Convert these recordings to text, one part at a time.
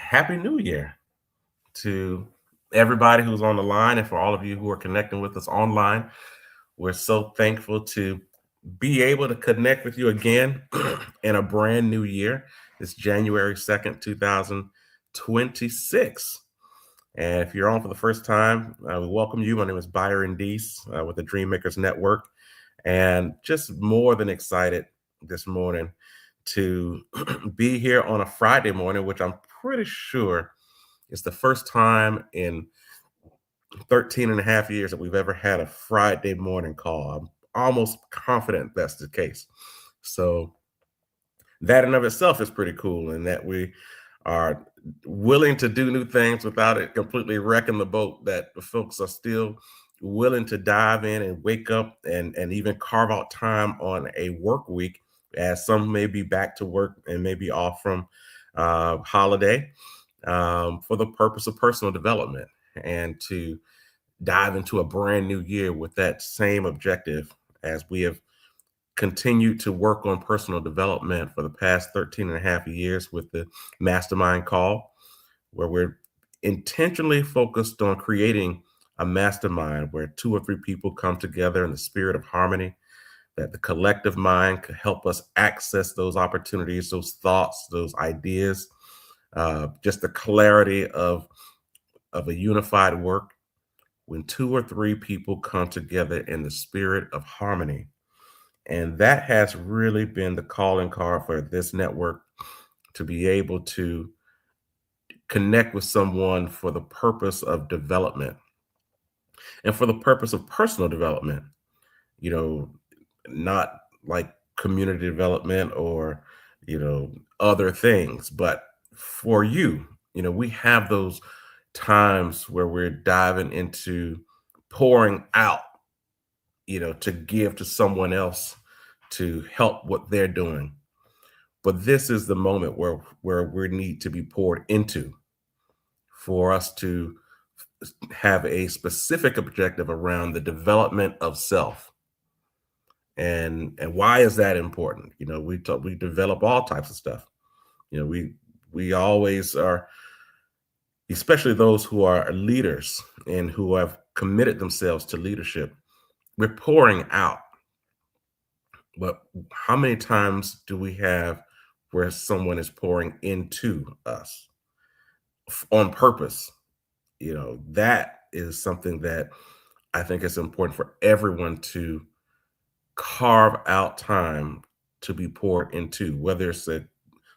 Happy New Year to everybody who's on the line and for all of you who are connecting with us online. We're so thankful to be able to connect with you again in a brand new year. It's January 2nd, 2026. And if you're on for the first time, we welcome you. My name is Byron Deese with the Dream Makers Network, and just more than excited this morning to be here on a Friday morning, which I'm pretty sure is the first time in 13 and a half years that we've ever had a Friday morning call. I'm almost confident that's the case. So that in of itself is pretty cool, and that we are willing to do new things without it completely wrecking the boat, that the folks are still willing to dive in and wake up and even carve out time on a work week, as some may be back to work and maybe off from holiday, for the purpose of personal development and to dive into a brand new year with that same objective, as we have continued to work on personal development for the past 13 and a half years with the Mastermind call, where we're intentionally focused on creating a mastermind where two or three people come together in the spirit of harmony, that the collective mind could help us access those opportunities, those thoughts, those ideas, just the clarity of a unified work. When two or three people come together in the spirit of harmony. And that has really been the calling card for this network, to be able to connect with someone for the purpose of development and for the purpose of personal development, you know, not like community development or, other things, but for you. We have those times where we're diving into pouring out, to give to someone else to help what they're doing. But this is the moment where we need to be poured into, for us to have a specific objective around the development of self. And why is that important? We develop all types of stuff. We always are, especially those who are leaders and who have committed themselves to leadership. We're pouring out. But how many times do we have where someone is pouring into us on purpose? That is something that I think is important for everyone to carve out time to be poured into, whether it's a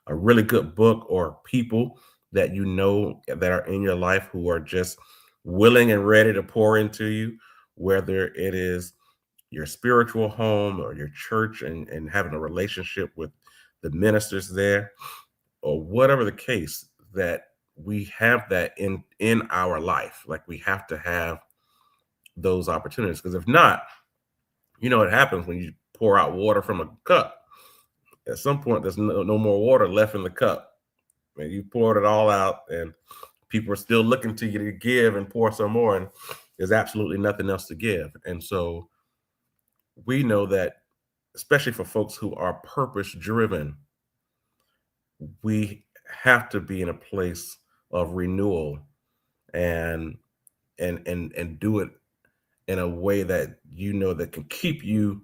really good book or people that that are in your life who are just willing and ready to pour into you, whether it is your spiritual home or your church, and having a relationship with the ministers there, or whatever the case, that we have that in our life. Like, we have to have those opportunities, because if not, what happens when you pour out water from a cup. At some point, there's no more water left in the cup, and you poured it all out, and people are still looking to you to give and pour some more, and there's absolutely nothing else to give. And so we know that, especially for folks who are purpose driven, we have to be in a place of renewal, and and do it in a way that that can keep you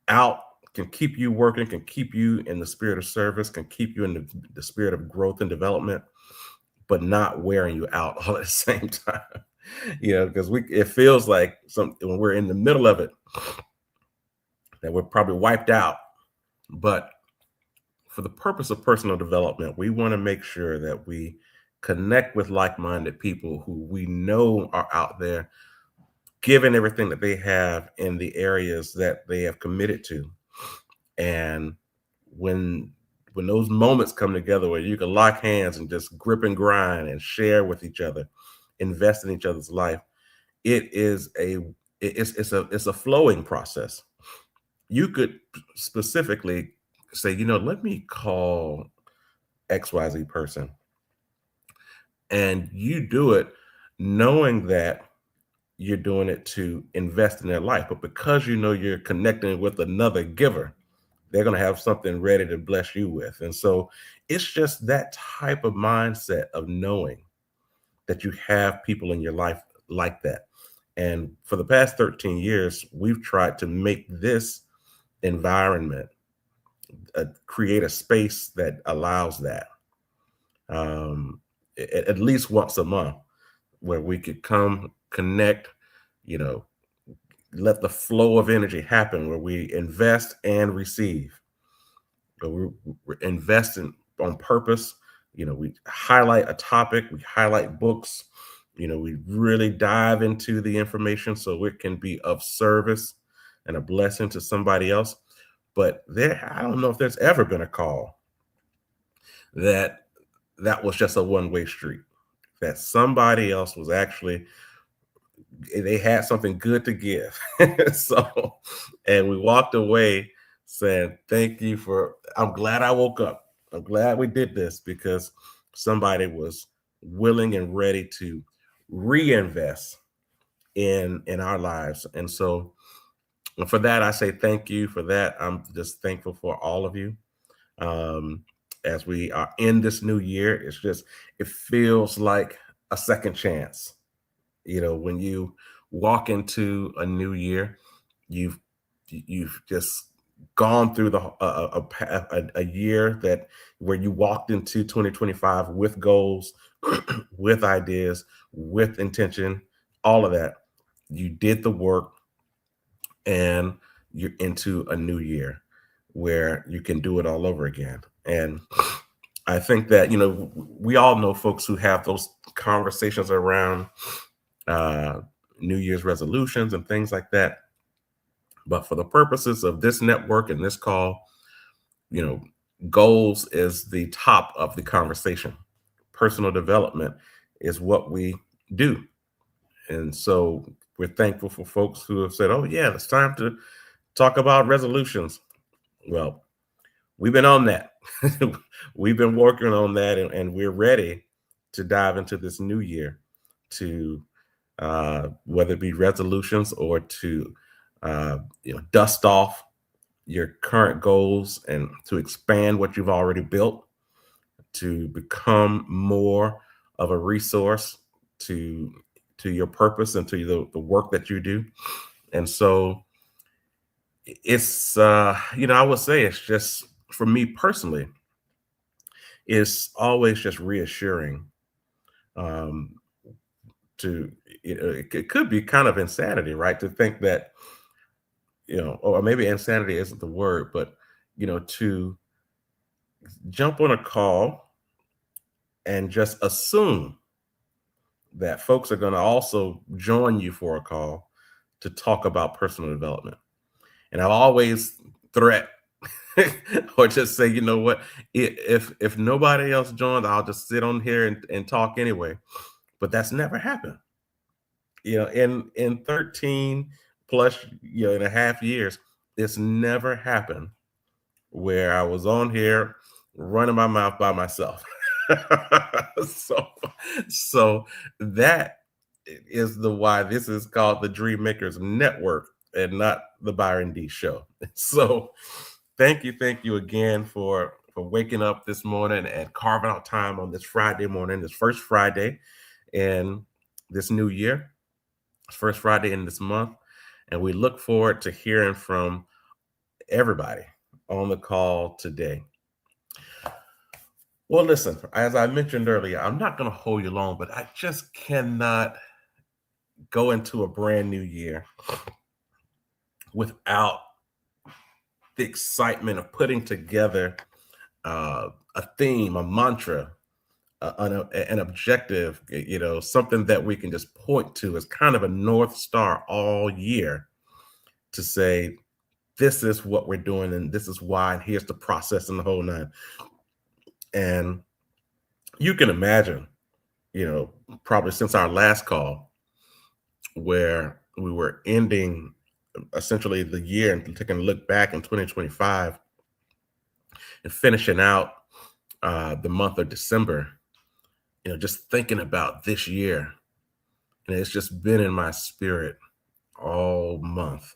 out, can keep you working, can keep you in the spirit of service, can keep you in the spirit of growth and development, but not wearing you out all at the same time. Because it feels like when we're in the middle of it, that we're probably wiped out. But for the purpose of personal development, we want to make sure that we connect with like-minded people who we know are out there giving everything that they have in the areas that they have committed to. And when those moments come together where you can lock hands and just grip and grind and share with each other, invest in each other's life, it's a flowing process. You could specifically say, let me call XYZ person. And you do it knowing that you're doing it to invest in their life. But because you're connecting with another giver, they're going to have something ready to bless you with. And so it's just that type of mindset of knowing that you have people in your life like that. And for the past 13 years, we've tried to make this environment create a space that allows that, at least once a month, where we could come connect, you know, let the flow of energy happen, where we invest and receive. But we're investing on purpose. We highlight a topic, we highlight books, we really dive into the information so it can be of service and a blessing to somebody else. But I don't know if there's ever been a call that was just a one-way street, that somebody else was actually, they had something good to give. So, and we walked away saying, thank you I'm glad I woke up. I'm glad we did this, because somebody was willing and ready to reinvest in our lives. And so for that, I say thank you for that. I'm just thankful for all of you. As we are in this new year, it feels like a second chance. When you walk into a new year, you've just gone through a year where you walked into 2025 with goals, with ideas, with intention, all of that. You did the work, and you're into a new year where you can do it all over again. And I think that, we all know folks who have those conversations around New Year's resolutions and things like that. But for the purposes of this network and this call, goals is the top of the conversation. Personal development is what we do. And so we're thankful for folks who have said, oh yeah, it's time to talk about resolutions. Well, we've been on that. We've been working on that, and we're ready to dive into this new year to whether it be resolutions or to dust off your current goals and to expand what you've already built, to become more of a resource to your purpose and to the work that you do. And so it's I would say it's just, for me personally, it's always just reassuring to it could be kind of insanity, right, to think that, or maybe insanity isn't the word, but to jump on a call and just assume that folks are going to also join you for a call to talk about personal development. And I've always threat or just say, you know what, if nobody else joins, I'll just sit on here and talk anyway. But that's never happened. In 13 plus and a half years, it's never happened where I was on here running my mouth by myself. so that is why this is called the Dream Makers Network and not the Byron D Show. So thank you again for waking up this morning and carving out time on this Friday morning, this first Friday in this new year, first Friday in this month. And we look forward to hearing from everybody on the call today. Well, listen, as I mentioned earlier, I'm not going to hold you long, but I just cannot go into a brand new year without the excitement of putting together a theme, a mantra, an objective, something that we can just point to as kind of a North Star all year to say, this is what we're doing and this is why, and here's the process and the whole nine. And you can imagine, probably since our last call, where we were ending essentially the year and taking a look back in 2025 and finishing out the month of December, just thinking about this year. And it's just been in my spirit all month.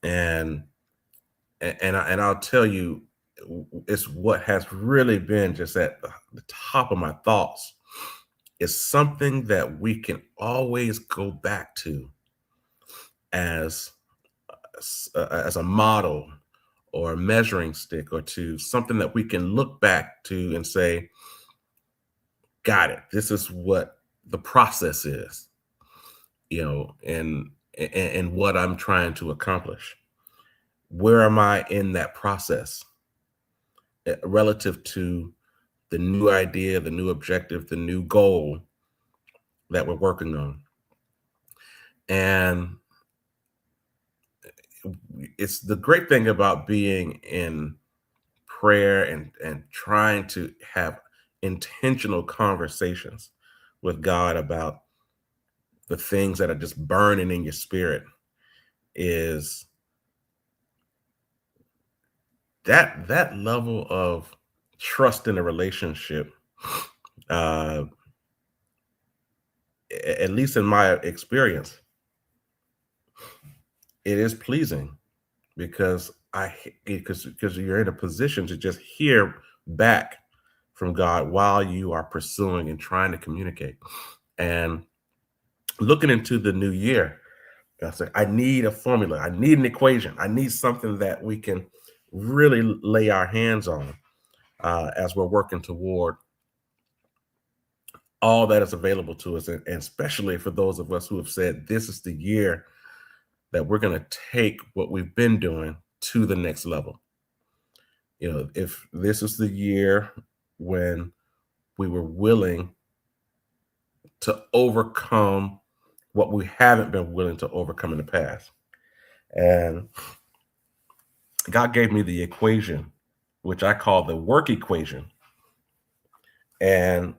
And And I'll tell you, it's what has really been just at the top of my thoughts. Is something that we can always go back to as as a model or a measuring stick, or to something that we can look back to and say, got it, this is what the process is, and what I'm trying to accomplish. Where am I in that process, relative to the new idea, the new objective, the new goal that we're working on? And it's the great thing about being in prayer and trying to have intentional conversations with God about the things that are just burning in your spirit, is that level of trust in a relationship. uh at least in my experience, it is pleasing, because because you're in a position to just hear back from God while you are pursuing and trying to communicate. And looking into the new year, I said, I need a formula, I need an equation, I need something that we can really lay our hands on, as we're working toward all that is available to us. And especially for those of us who have said this is the year that we're going to take what we've been doing to the next level. If this is the year when we were willing to overcome what we haven't been willing to overcome in the past. And God gave me the equation, which I call the work equation. And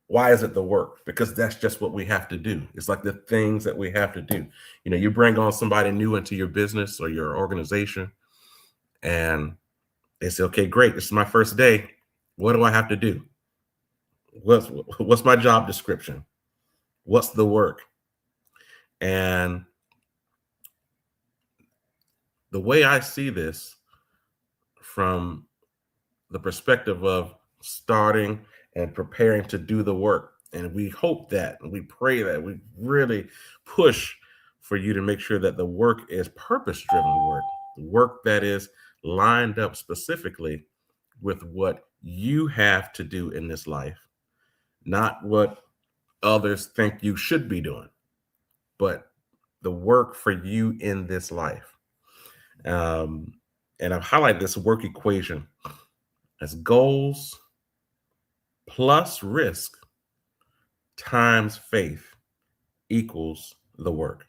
why is it the work? Because that's just what we have to do. It's like the things that we have to do. You bring on somebody new into your business or your organization, and they say, okay, great, this is my first day. What do I have to do? What's my job description? What's the work? And the way I see this, from the perspective of starting and preparing to do the work, and we hope that, and we pray that, we really push for you to make sure that the work is purpose-driven work, work that is lined up specifically with what you have to do in this life, not what others think you should be doing, but the work for you in this life. And I've highlighted this work equation as goals plus risk times faith equals the work.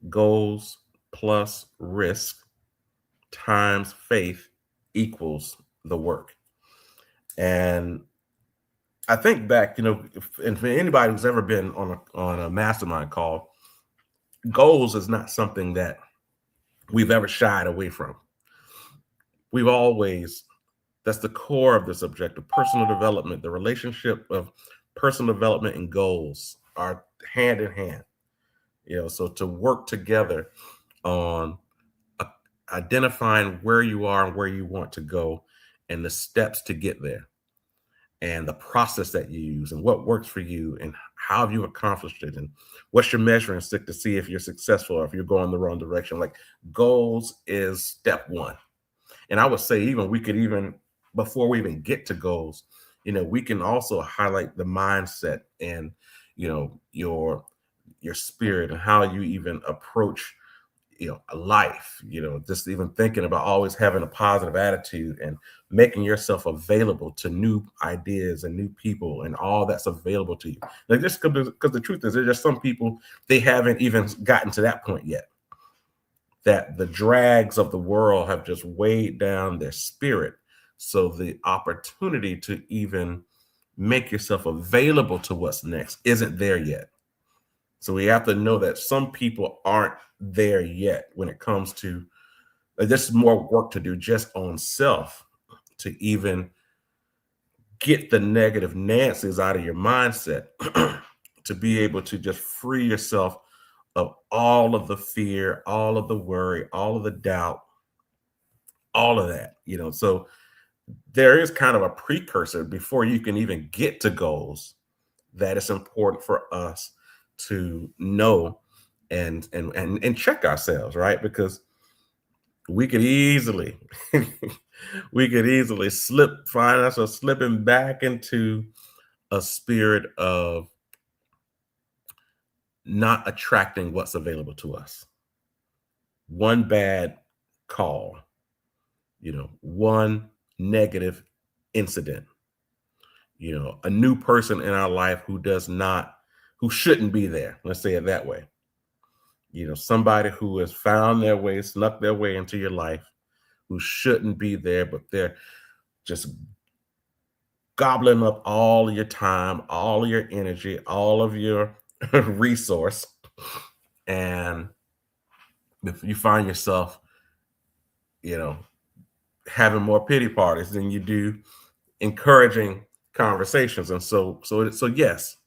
Goals plus risk times faith equals the work. And I think back, and for anybody who's ever been on a mastermind call, goals is not something that we've ever shied away from. We've always, that's the core of this objective, personal development. The relationship of personal development and goals are hand in hand. So to work together on identifying where you are and where you want to go, and the steps to get there, and the process that you use, and what works for you, and how have you accomplished it, and what's your measuring stick to see if you're successful or if you're going the wrong direction. Like, goals is step one. And I would say, even before we even get to goals, we can also highlight the mindset and your spirit, and how you even approach a life, just even thinking about always having a positive attitude and making yourself available to new ideas and new people and all that's available to you. Like, just because the truth is, there's just some people, they haven't even gotten to that point yet, that the drags of the world have just weighed down their spirit. So the opportunity to even make yourself available to what's next isn't there yet. So we have to know that some people aren't there yet when it comes to, there's more work to do just on self, to even get the negative Nancy's out of your mindset, to be able to just free yourself of all of the fear, all of the worry, all of the doubt, all of that, So there is kind of a precursor before you can even get to goals that it's important for us to know and check ourselves, right? Because we could easily we could easily find ourselves slipping back into a spirit of not attracting what's available to us. One bad call, one negative incident, a new person in our life who shouldn't be there. Let's say it that way. Somebody who has found their way, snuck their way into your life, who shouldn't be there, but they're just gobbling up all of your time, all of your energy, all of your resource. And if you find yourself, having more pity parties than you do encouraging conversations. And so yes,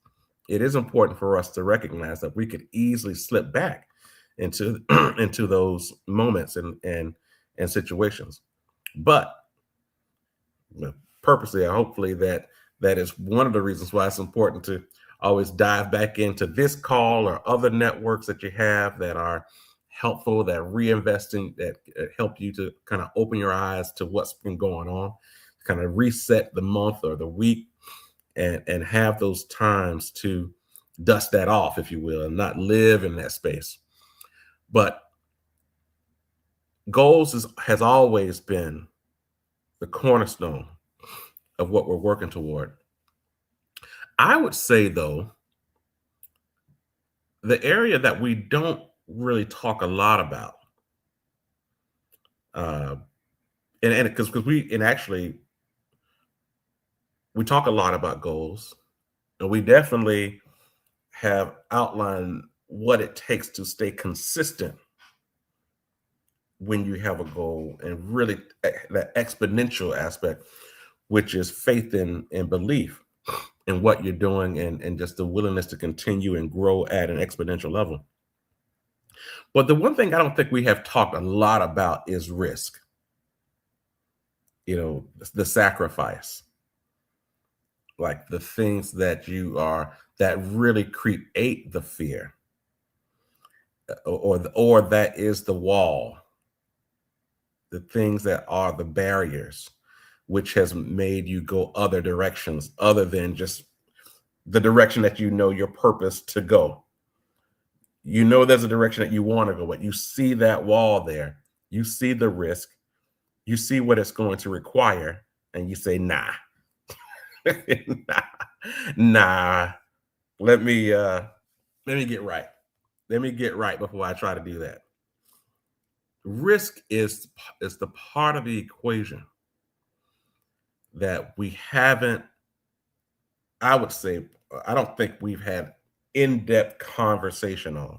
it is important for us to recognize that we could easily slip back into into those moments and situations. But purposely, hopefully that is one of the reasons why it's important to always dive back into this call or other networks that you have that are helpful, that reinvesting, that help you to kind of open your eyes to what's been going on, kind of reset the month or the week, and have those times to dust that off, if you will, and not live in that space. But goals has always been the cornerstone of what we're working toward. I would say, though, the area that we don't really talk a lot about, uh, and because actually we talk a lot about goals, and we definitely have outlined what it takes to stay consistent when you have a goal, and really that exponential aspect, which is faith and belief in what you're doing, and just the willingness to continue and grow at an exponential level. But the one thing I don't think we have talked a lot about is risk, the sacrifice, like the things that really create the fear, or that is the wall, the things that are the barriers, which has made you go other directions other than just the direction that your purpose to go. There's a direction that you want to go, but you see that wall there, you see the risk, you see what it's going to require, and you say, nah, nah, nah, let me get right. Let me get right before I try to do that. Risk is the part of the equation that we haven't, I would say, I don't think we've had in-depth conversation on.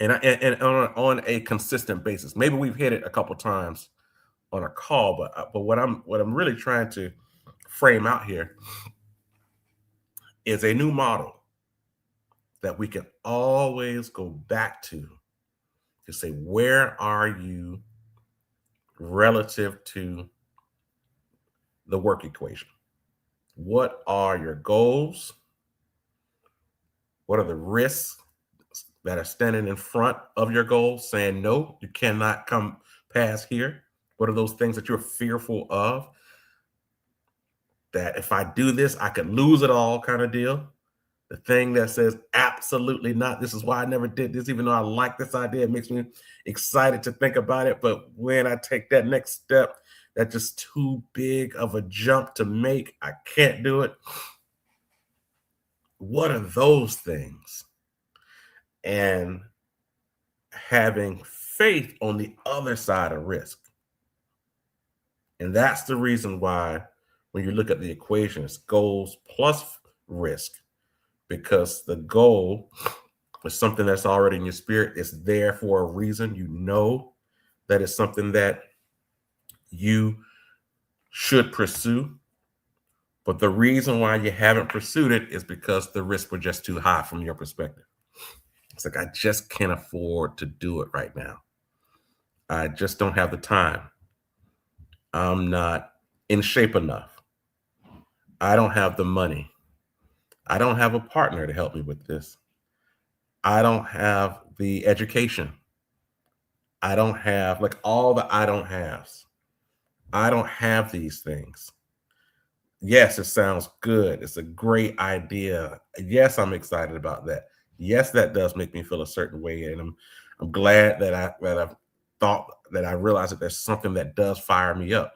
And on a consistent basis. Maybe we've hit it a couple times on a call, but what I'm really trying to frame out here is a new model that we can always go back to say, where are you relative to the work equation? What are your goals? What are the risks that are standing in front of your goals, saying, no, you cannot come past here? What are those things that you're fearful of? That if I do this, I could lose it all, kind of deal. The thing that says, absolutely not. This is why I never did this, even though I like this idea. It makes me excited to think about it. But when I take that next step, that's just too big of a jump to make. I can't do it. What are those things? And having faith on the other side of risk. And that's the reason why when you look at the equation, it's goals plus risk, because the goal is something that's already in your spirit. It's there for a reason. You know that it's something that you should pursue. But the reason why you haven't pursued it is because the risks were just too high from your perspective. It's like, I just can't afford to do it right now. I just don't have the time. I'm not in shape enough. I don't have the money. I don't have a partner to help me with this. I don't have the education. I don't have, like, all the I don't haves. I don't have these things. Yes, it sounds good. It's a great idea. Yes, I'm excited about that. Yes, that does make me feel a certain way, and I'm glad that I've thought that I realized that there's something that does fire me up.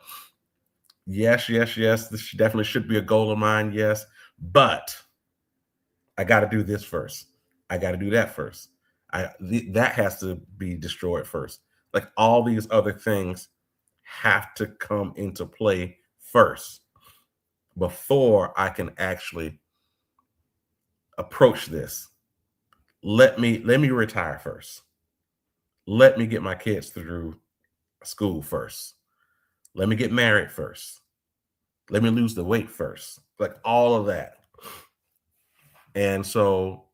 Yes, yes, yes. This definitely should be a goal of mine. Yes, but I got to do this first. I got to do that first. That has to be destroyed first. Like, all these other things have to come into play first before I can actually approach this. Let me retire first. Let me get my kids through school first. Let me get married first. Let me lose the weight first. Like, all of that. And so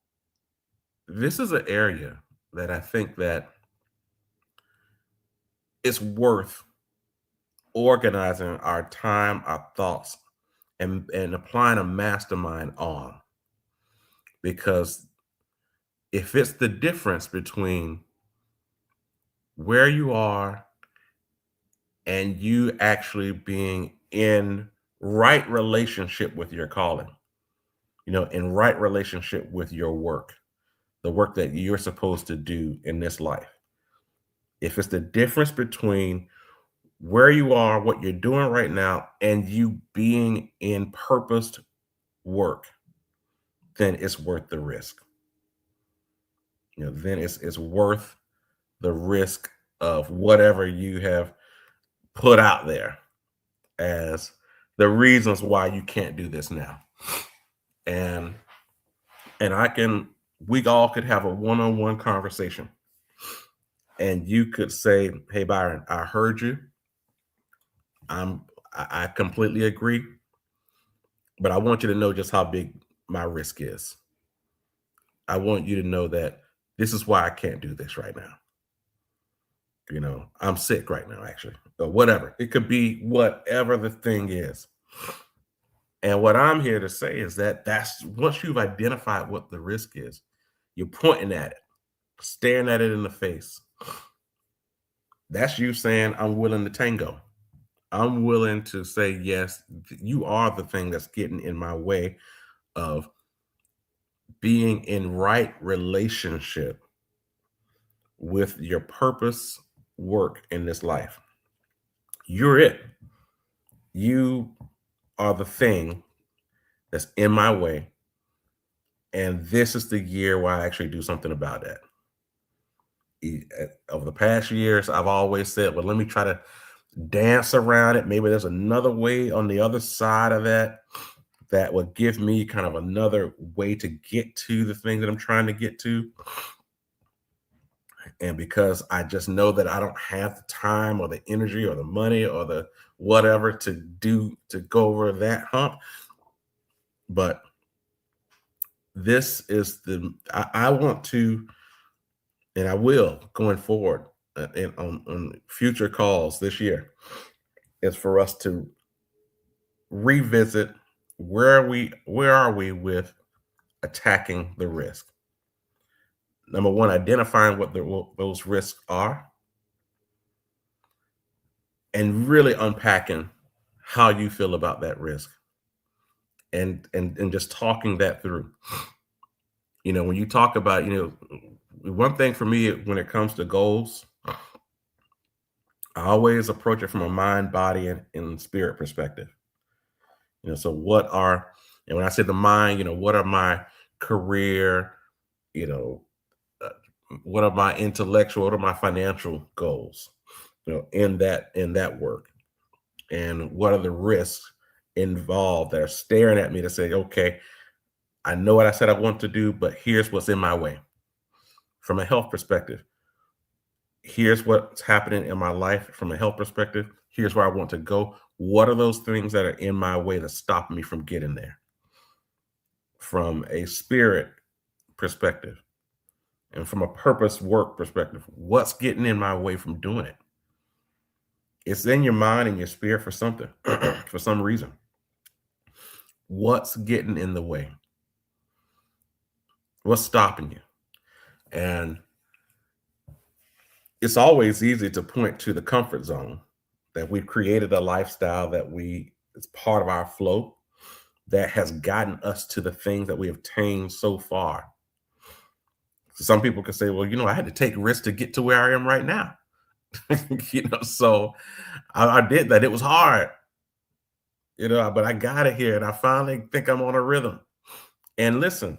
this is an area that I think that it's worth organizing our time, our thoughts, and applying a mastermind on. Because if it's the difference between where you are and you actually being in right relationship with your calling, in right relationship with your work, the work that you're supposed to do in this life. If it's the difference between where you are, what you're doing right now, and you being in purposed work, then it's worth the risk. Then it's worth the risk of whatever you have put out there as the reasons why you can't do this now. And we all could have a one-on-one conversation, and you could say, "Hey, Byron, I heard you. I completely agree, but I want you to know just how big my risk is. I want you to know that this is why I can't do this right now. I'm sick right now, actually, or whatever. It could be whatever the thing is." And what I'm here to say is that that's once you've identified what the risk is, you're pointing at it, staring at it in the face. That's you saying, "I'm willing to tango. I'm willing to say, yes, you are the thing that's getting in my way of being in right relationship with your purpose work in this life. You're it. You are the thing that's in my way. And this is the year where I actually do something about that." Over the past years, I've always said, well, let me try to dance around it. Maybe there's another way on the other side of that would give me kind of another way to get to the thing that I'm trying to get to. And because I just know that I don't have the time or the energy or the money or the whatever to go over that hump. But this is I want to, and I will going forward, and on future calls this year, is for us to revisit where are we with attacking the risk. Number one, identifying what those risks are, and really unpacking how you feel about that risk, and just talking that through. When you talk about, one thing for me when it comes to goals, I always approach it from a mind, body, and spirit perspective. So and when I say the mind, what are my career, you know, uh, what are my intellectual, what are my financial goals, in that work, and what are the risks involved that are staring at me to say, okay, I know what I said I want to do, but here's what's in my way. From a health perspective, here's what's happening in my life. From a health perspective, here's where I want to go. What are those things that are in my way that stop me from getting there? From a spirit perspective, And from a purpose work perspective, what's getting in my way from doing it? It's in your mind and your spirit for something, for some reason. What's getting in the way? What's stopping you? And it's always easy to point to the comfort zone that we've created a lifestyle that it's part of our flow that has gotten us to the things that we have attained so far. Some people could say, well, I had to take risks to get to where I am right now. So I did that. It was hard, but I got it here and I finally think I'm on a rhythm. And listen,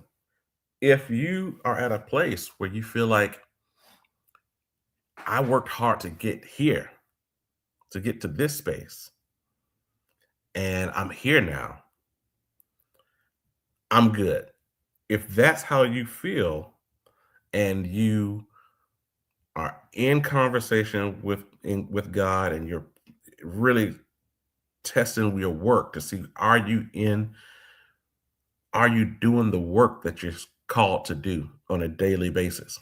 if you are at a place where you feel like I worked hard to get here, to get to this space, and I'm here now, I'm good. If that's how you feel and you are in conversation with God and you're really testing your work to see are you doing the work that you're called to do on a daily basis?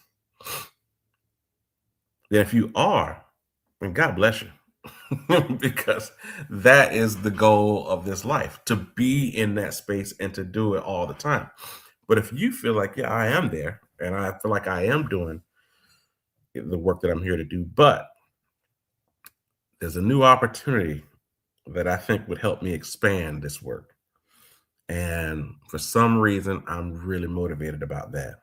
Then if you are, then God bless you. Because that is the goal of this life, to be in that space and to do it all the time. But if you feel like, yeah, I am there and I feel like I am doing the work that I'm here to do, but there's a new opportunity that I think would help me expand this work. And for some reason, I'm really motivated about that.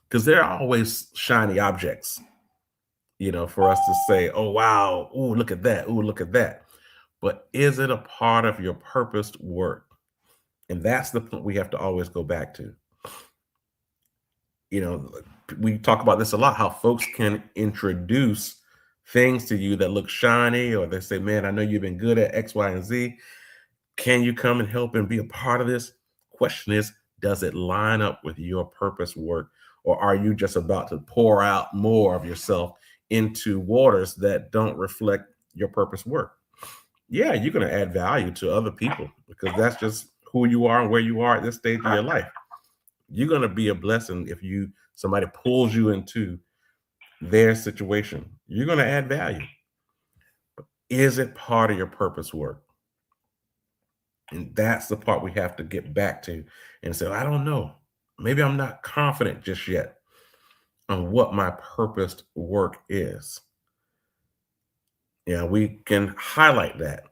Because there are always shiny objects, for us to say, oh, wow, oh, look at that, oh, look at that. But is it a part of your purposed work? And that's the point we have to always go back to. We talk about this a lot, how folks can introduce things to you that look shiny, or they say, man, I know you've been good at X, Y, and Z. Can you come and help and be a part of this? Question is, does it line up with your purpose work? Or are you just about to pour out more of yourself into waters that don't reflect your purpose work? Yeah, you're going to add value to other people because that's just who you are and where you are at this stage of your life. You're going to be a blessing if somebody pulls you into their situation. You're going to add value. But is it part of your purpose work? And that's the part we have to get back to and say, I don't know. Maybe I'm not confident just yet on what my purposed work is. We can highlight that.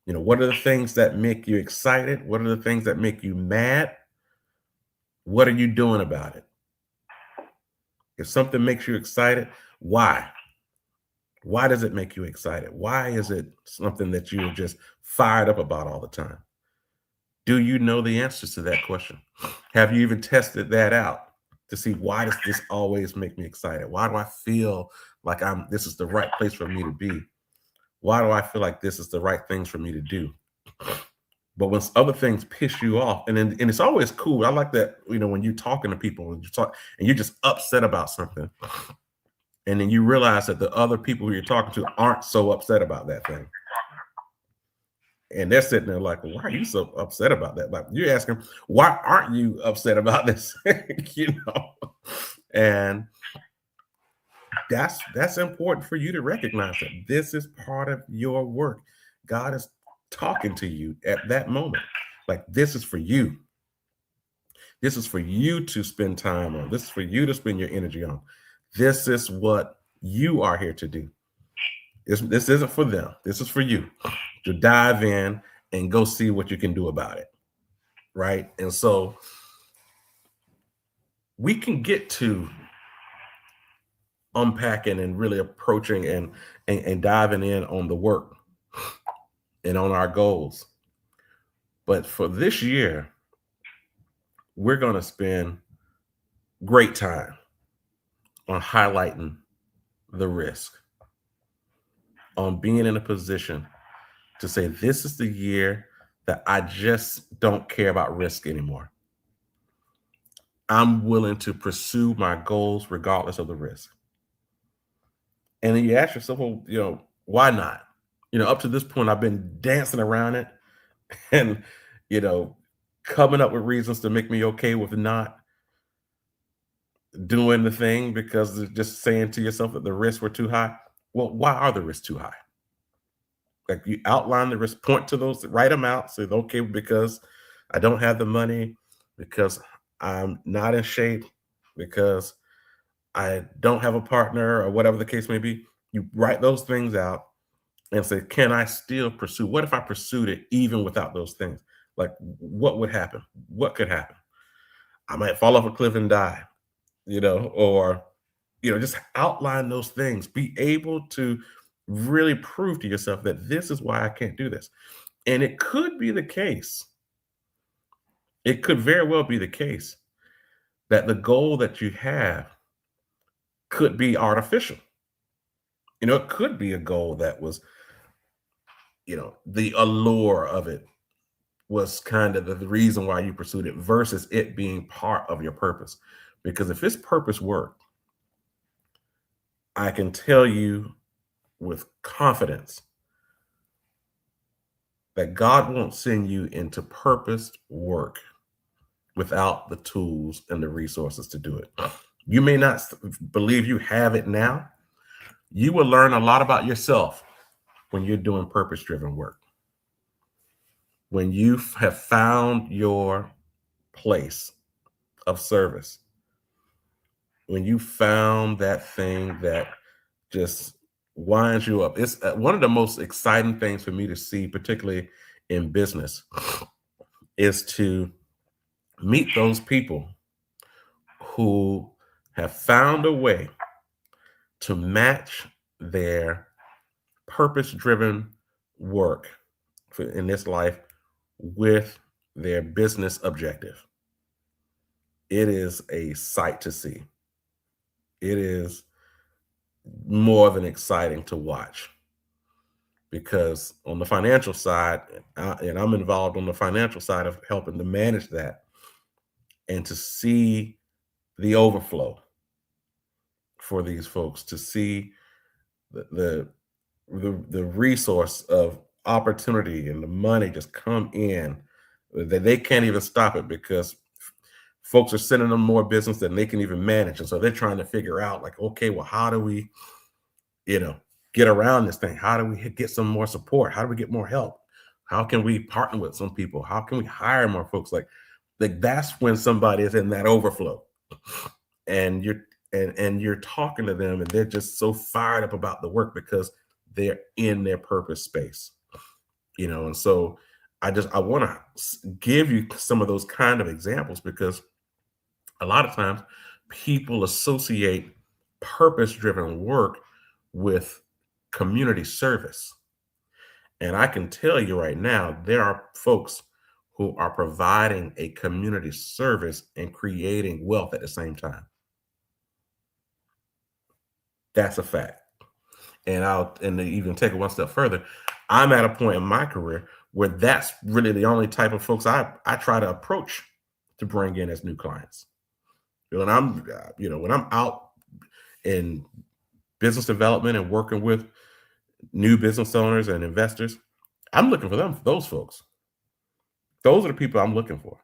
What are the things that make you excited? What are the things that make you mad? What are you doing about it? If something makes you excited, why? Why does it make you excited? Why is it something that you're just fired up about all the time? Do you know the answers to that question? Have you even tested that out to see, why does this always make me excited? Why do I feel like this is the right place for me to be? Why do I feel like this is the right things for me to do? But when other things piss you off, and it's always cool. I like that, when you're talking to people and you're just upset about something, and then you realize that the other people who you're talking to aren't so upset about that thing. And they're sitting there like, well, why are you so upset about that? Like, you're asking, why aren't you upset about this? And that's important for you to recognize that this is part of your work. God is talking to you at that moment. Like, this is for you. This is for you to spend time on. This is for you to spend your energy on. This is what you are here to do. This isn't for them. This is for you to dive in and go see what you can do about it. Right. And so we can get to unpacking and really approaching and diving in on the work and on our goals. But for this year, we're going to spend great time on highlighting the risk, on being in a position to say, this is the year that I just don't care about risk anymore. I'm willing to pursue my goals regardless of the risk. And then you ask yourself, well, why not? Up to this point, I've been dancing around it and, coming up with reasons to make me okay with not doing the thing because they're just saying to yourself that the risks were too high. Well, why are the risks too high? Like, you outline the risk, point to those, write them out, say, okay, because I don't have the money, because I'm not in shape, because I don't have a partner, or whatever the case may be. You write those things out and say, can I still pursue? What if I pursued it even without those things? Like, what would happen? What could happen? I might fall off a cliff and die, or, just outline those things. Be able to really prove to yourself that this is why I can't do this. And it could be the case, it could very well be the case that the goal that you have could be artificial. It could be a goal that was, the allure of it was kind of the reason why you pursued it versus it being part of your purpose. Because if it's purpose work, I can tell you with confidence that God won't send you into purposed work without the tools and the resources to do it. You may not believe you have it now. You will learn a lot about yourself when you're doing purpose-driven work. When you have found your place of service, when you found that thing that just winds you up. It's one of the most exciting things for me to see, particularly in business, is to meet those people who have found a way to match their purpose-driven work in this life with their business objective. It is a sight to see. It is more than exciting to watch, because on the financial side, and I'm involved on the financial side of helping to manage that, and to see the overflow for these folks, to see the resource of opportunity and the money just come in, that they can't even stop it, because folks are sending them more business than they can even manage. And so they're trying to figure out, like, okay, well, how do we, get around this thing? How do we get some more support? How do we get more help? How can we partner with some people? How can we hire more folks? Like that's when somebody is in that overflow, and you're talking to them, and they're just so fired up about the work because they're in their purpose space, and so I want to give you some of those kind of examples, because a lot of times people associate purpose-driven work with community service. And I can tell you right now, there are folks who are providing a community service and creating wealth at the same time. That's a fact. And to even take it one step further, I'm at a point in my career where that's really the only type of folks I try to approach to bring in as new clients. When I'm out in business development and working with new business owners and investors, I'm looking for those folks. Those are the people I'm looking for,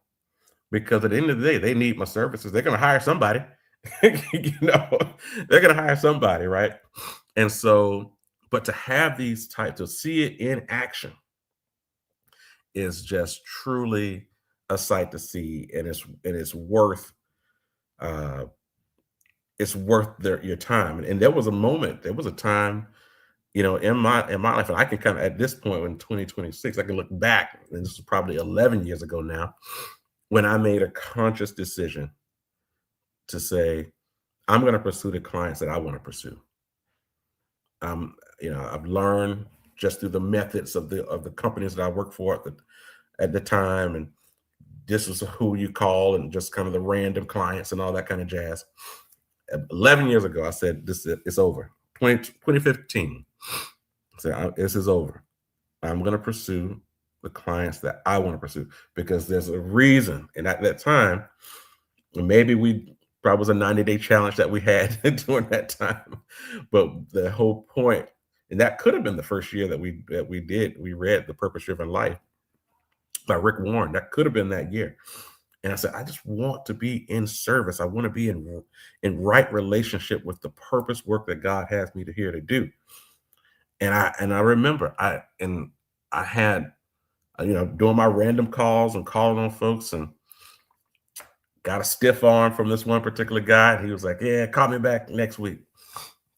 because at the end of the day, they need my services. They're going to hire somebody, they're going to hire somebody, right? And so, but to have these types, to see it in action is just truly a sight to see. And it's worth, your time. And there was a time, in my life, and I can kind of, at this point in 2026, I can look back, and this is probably 11 years ago now, when I made a conscious decision to say, I'm going to pursue the clients that I want to pursue. I've learned just through the methods of the companies that I work for at the time, and this is who you call, and just kind of the random clients and all that kind of jazz. 11 years ago, I said, it's over. 2015. So this is over. I'm going to pursue the clients that I want to pursue, because there's a reason. And at that time, maybe we probably was a 90-day challenge that we had during that time. But the whole point, and that could have been the first year that we read The Purpose Driven Life by Rick Warren. That could have been that year. And I said, I just want to be in service. I want to be in right relationship with the purpose work that God has me to here to do. And I remember I had doing my random calls and calling on folks, and got a stiff arm from this one particular guy. And he was like, "Yeah, call me back next week."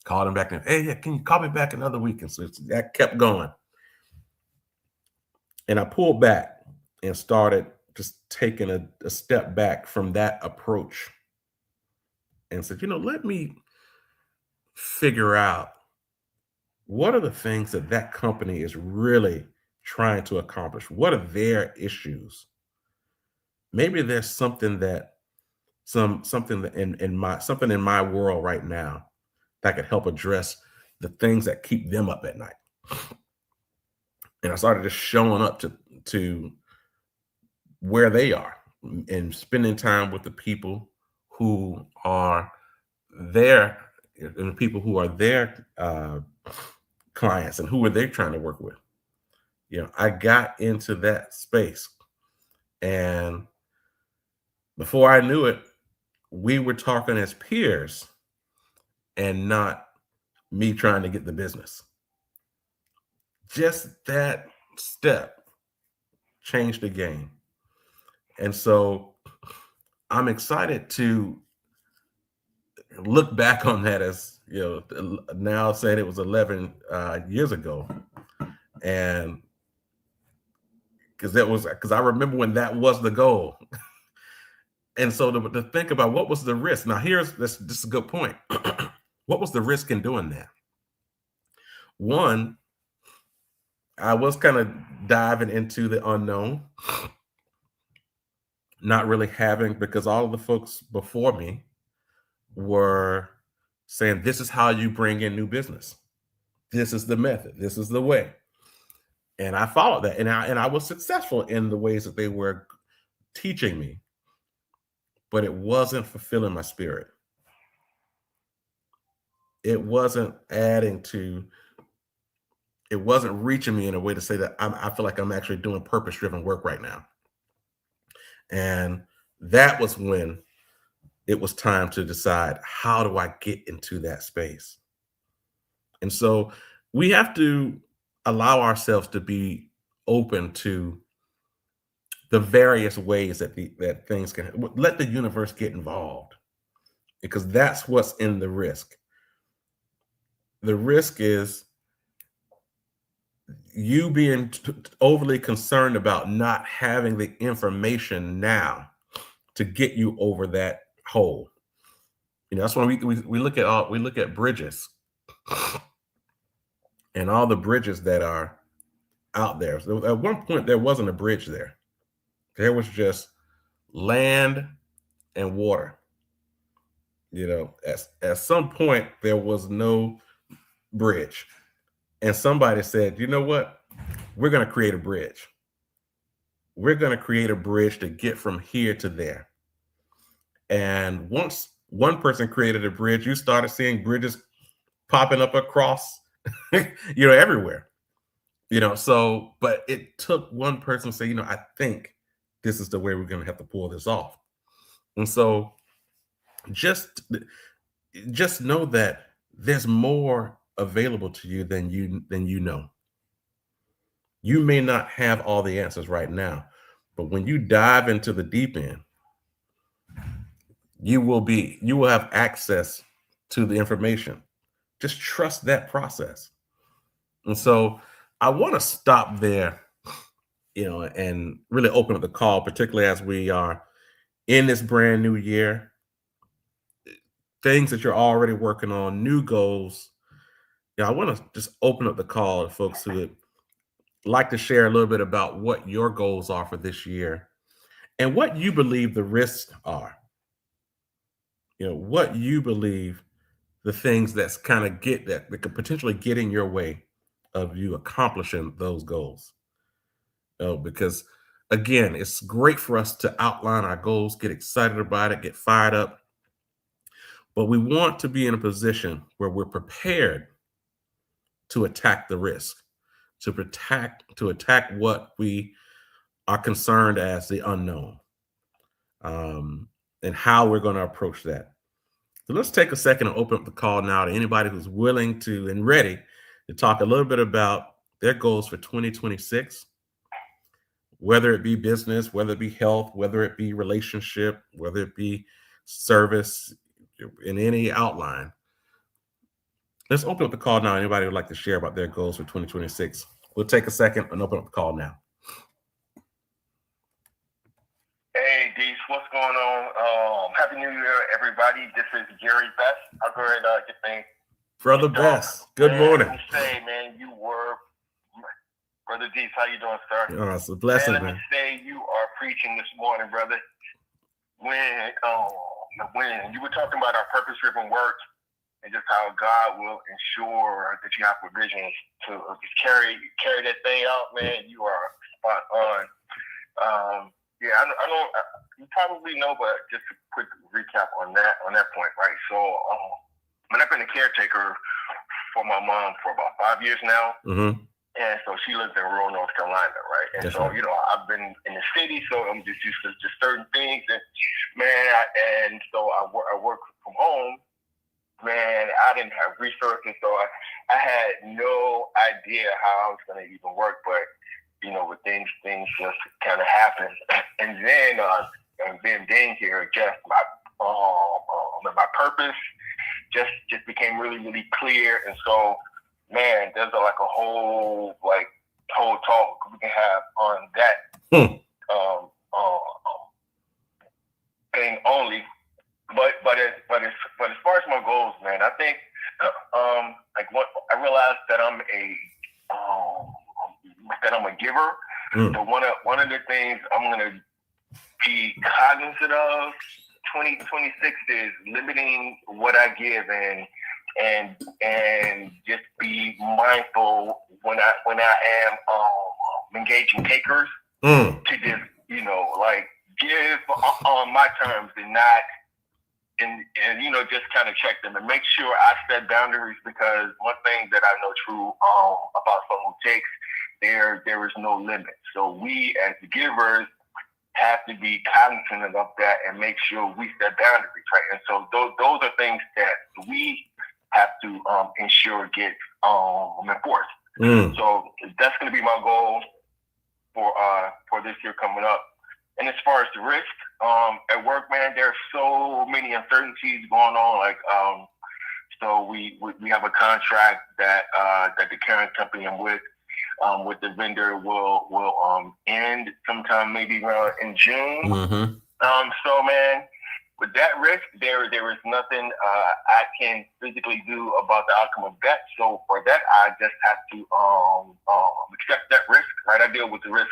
Called him back and, "Hey, yeah, can you call me back another week?" And so that kept going. And I pulled back and started just taking a step back from that approach and said, let me figure out what are the things that that company is really trying to accomplish. What are their issues? Maybe there's something that something that in my world right now that could help address the things that keep them up at night. And I started just showing up to where they are and spending time with the people who are there, and the people who are their clients, and who are they trying to work with. I got into that space, and before I knew it, we were talking as peers and not me trying to get the business. Just that step changed the game. And so I'm excited to look back on that as, now saying it was 11 years ago. And because I remember when that was the goal. And so to think about what was the risk. Now, this is a good point. What was the risk in doing that? One, I was kind of diving into the unknown, not really having, because all of the folks before me were saying, this is how you bring in new business. This is the method. This is the way. And I followed that. And I was successful in the ways that they were teaching me, but it wasn't fulfilling my spirit. It wasn't it wasn't reaching me in a way to say that I feel like I'm actually doing purpose-driven work right now. And that was when it was time to decide, how do I get into that space? And so we have to allow ourselves to be open to the various ways that things can let the universe get involved, because that's what's in the risk. The risk is you being overly concerned about not having the information now to get you over that hole. That's when we look at bridges and all the bridges that are out there. So at one point, there wasn't a bridge there. There was just land and water. At some point, there was no bridge. And somebody said, you know what? We're going to create a bridge. We're going to create a bridge to get from here to there. And once one person created a bridge, you started seeing bridges popping up across, everywhere. But it took one person to say, I think this is the way we're going to have to pull this off. And so just know that there's more available to you than you know. You may not have all the answers right now, but when you dive into the deep end, you will have access to the information. Just trust that process. And so I want to stop there, and really open up the call, particularly as we are in this brand new year. Things that you're already working on, new goals. I want to just open up the call to folks who would like to share a little bit about what your goals are for this year and what you believe the risks are. What you believe the things that's kind of that could potentially get in your way of you accomplishing those goals. Because again, it's great for us to outline our goals, get excited about it, get fired up. But we want to be in a position where we're prepared to attack the risk, to attack what we are concerned as the unknown. and how we're going to approach that. So let's take a second and open up the call now to anybody who's willing to and ready to talk a little bit about their goals for 2026, whether it be business, whether it be health, whether it be relationship, whether it be service, in any outline. Let's open up the call now. Anybody would like to share about their goals for 2026? We'll take a second and open up the call now. Hey, Dees, what's going on? Happy New Year, everybody. This is Gary Best. I'll go ahead and get things. Brother Best, good morning. Let me say, man, you were, Brother Dees, how you doing, sir? Oh, it's a blessing, man. Let me say you are preaching this morning, brother. When you were talking about our purpose-driven work and just how God will ensure that you have provisions to just carry that thing out, man, you are spot on. Yeah, I don't. You probably know, but just a quick recap on that point, right? So, I've been a caretaker for my mom for about 5 years now, and so she lives in rural North Carolina, right? And That's so, right. I've been in the city, so I'm just used to just certain things, and man, I work from home. Man, I didn't have resources, so I had no idea how I was going to even work, but with things just kind of happen, and then here, just my purpose just became really, really clear, and so, man, there's a whole talk we can have on that thing only, but as far as my goals, man, I think what I realized that I'm a giver. So one of the things I'm gonna be cognizant of 2026 is limiting what I give and just be mindful when I am engaging takers to just give on my terms and not and just kind of check them and make sure I set boundaries, because one thing that I know true about someone who takes, there is no limit. So we as the givers have to be cognizant of that and make sure we set boundaries, right? And so those are things that we have to ensure get enforced. So that's going to be my goal for this year coming up. And as far as the risk at work, man, there's so many uncertainties going on. So we have a contract that the current company I'm with the vendor will end sometime maybe around in June. So, man, with that risk, there is nothing I can physically do about the outcome of that. So for that, I just have to accept that risk, right? I deal with the risk,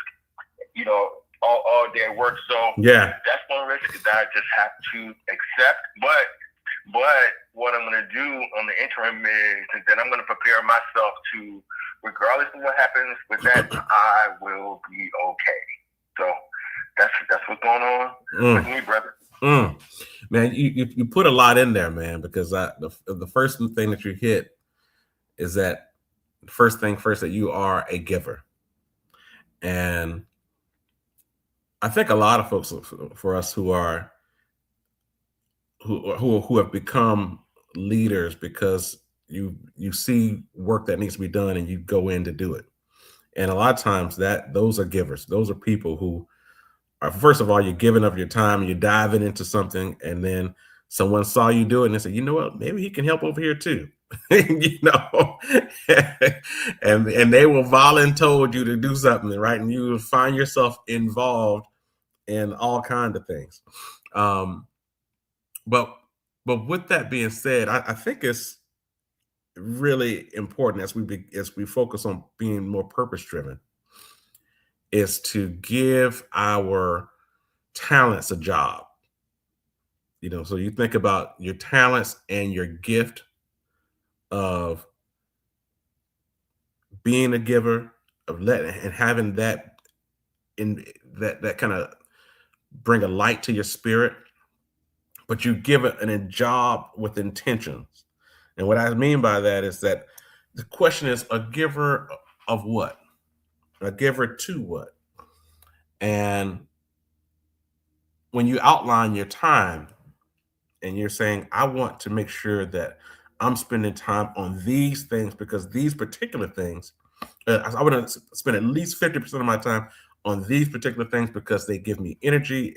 all day at work. So yeah, that's one risk that I just have to accept. But what I'm going to do on the interim is that I'm going to prepare myself to, regardless of what happens with that, I will be okay. So that's what's going on with me, brother. Man, you put a lot in there, man, because the first thing that you hit is that first that you are a giver. And I think a lot of folks, for us who have become leaders because you see work that needs to be done and you go in to do it. And a lot of times those are givers. Those are people who are, first of all, you're giving up your time and you're diving into something, and then someone saw you do it and they said, you know what, maybe he can help over here too. and they will volunteer you to do something, right? And you will find yourself involved in all kinds of things. But with that being said, I think it's really important as we focus on being more purpose driven, is to give our talents a job. So you think about your talents and your gift of being a giver, of letting and having that in that kind of bring a light to your spirit, but you give it a job with intentions. And what I mean by that is that the question is, a giver of what? A giver to what? And when you outline your time and you're saying, I want to make sure that I'm spending time on these things because these particular things, I want to spend at least 50% of my time on these particular things because they give me energy,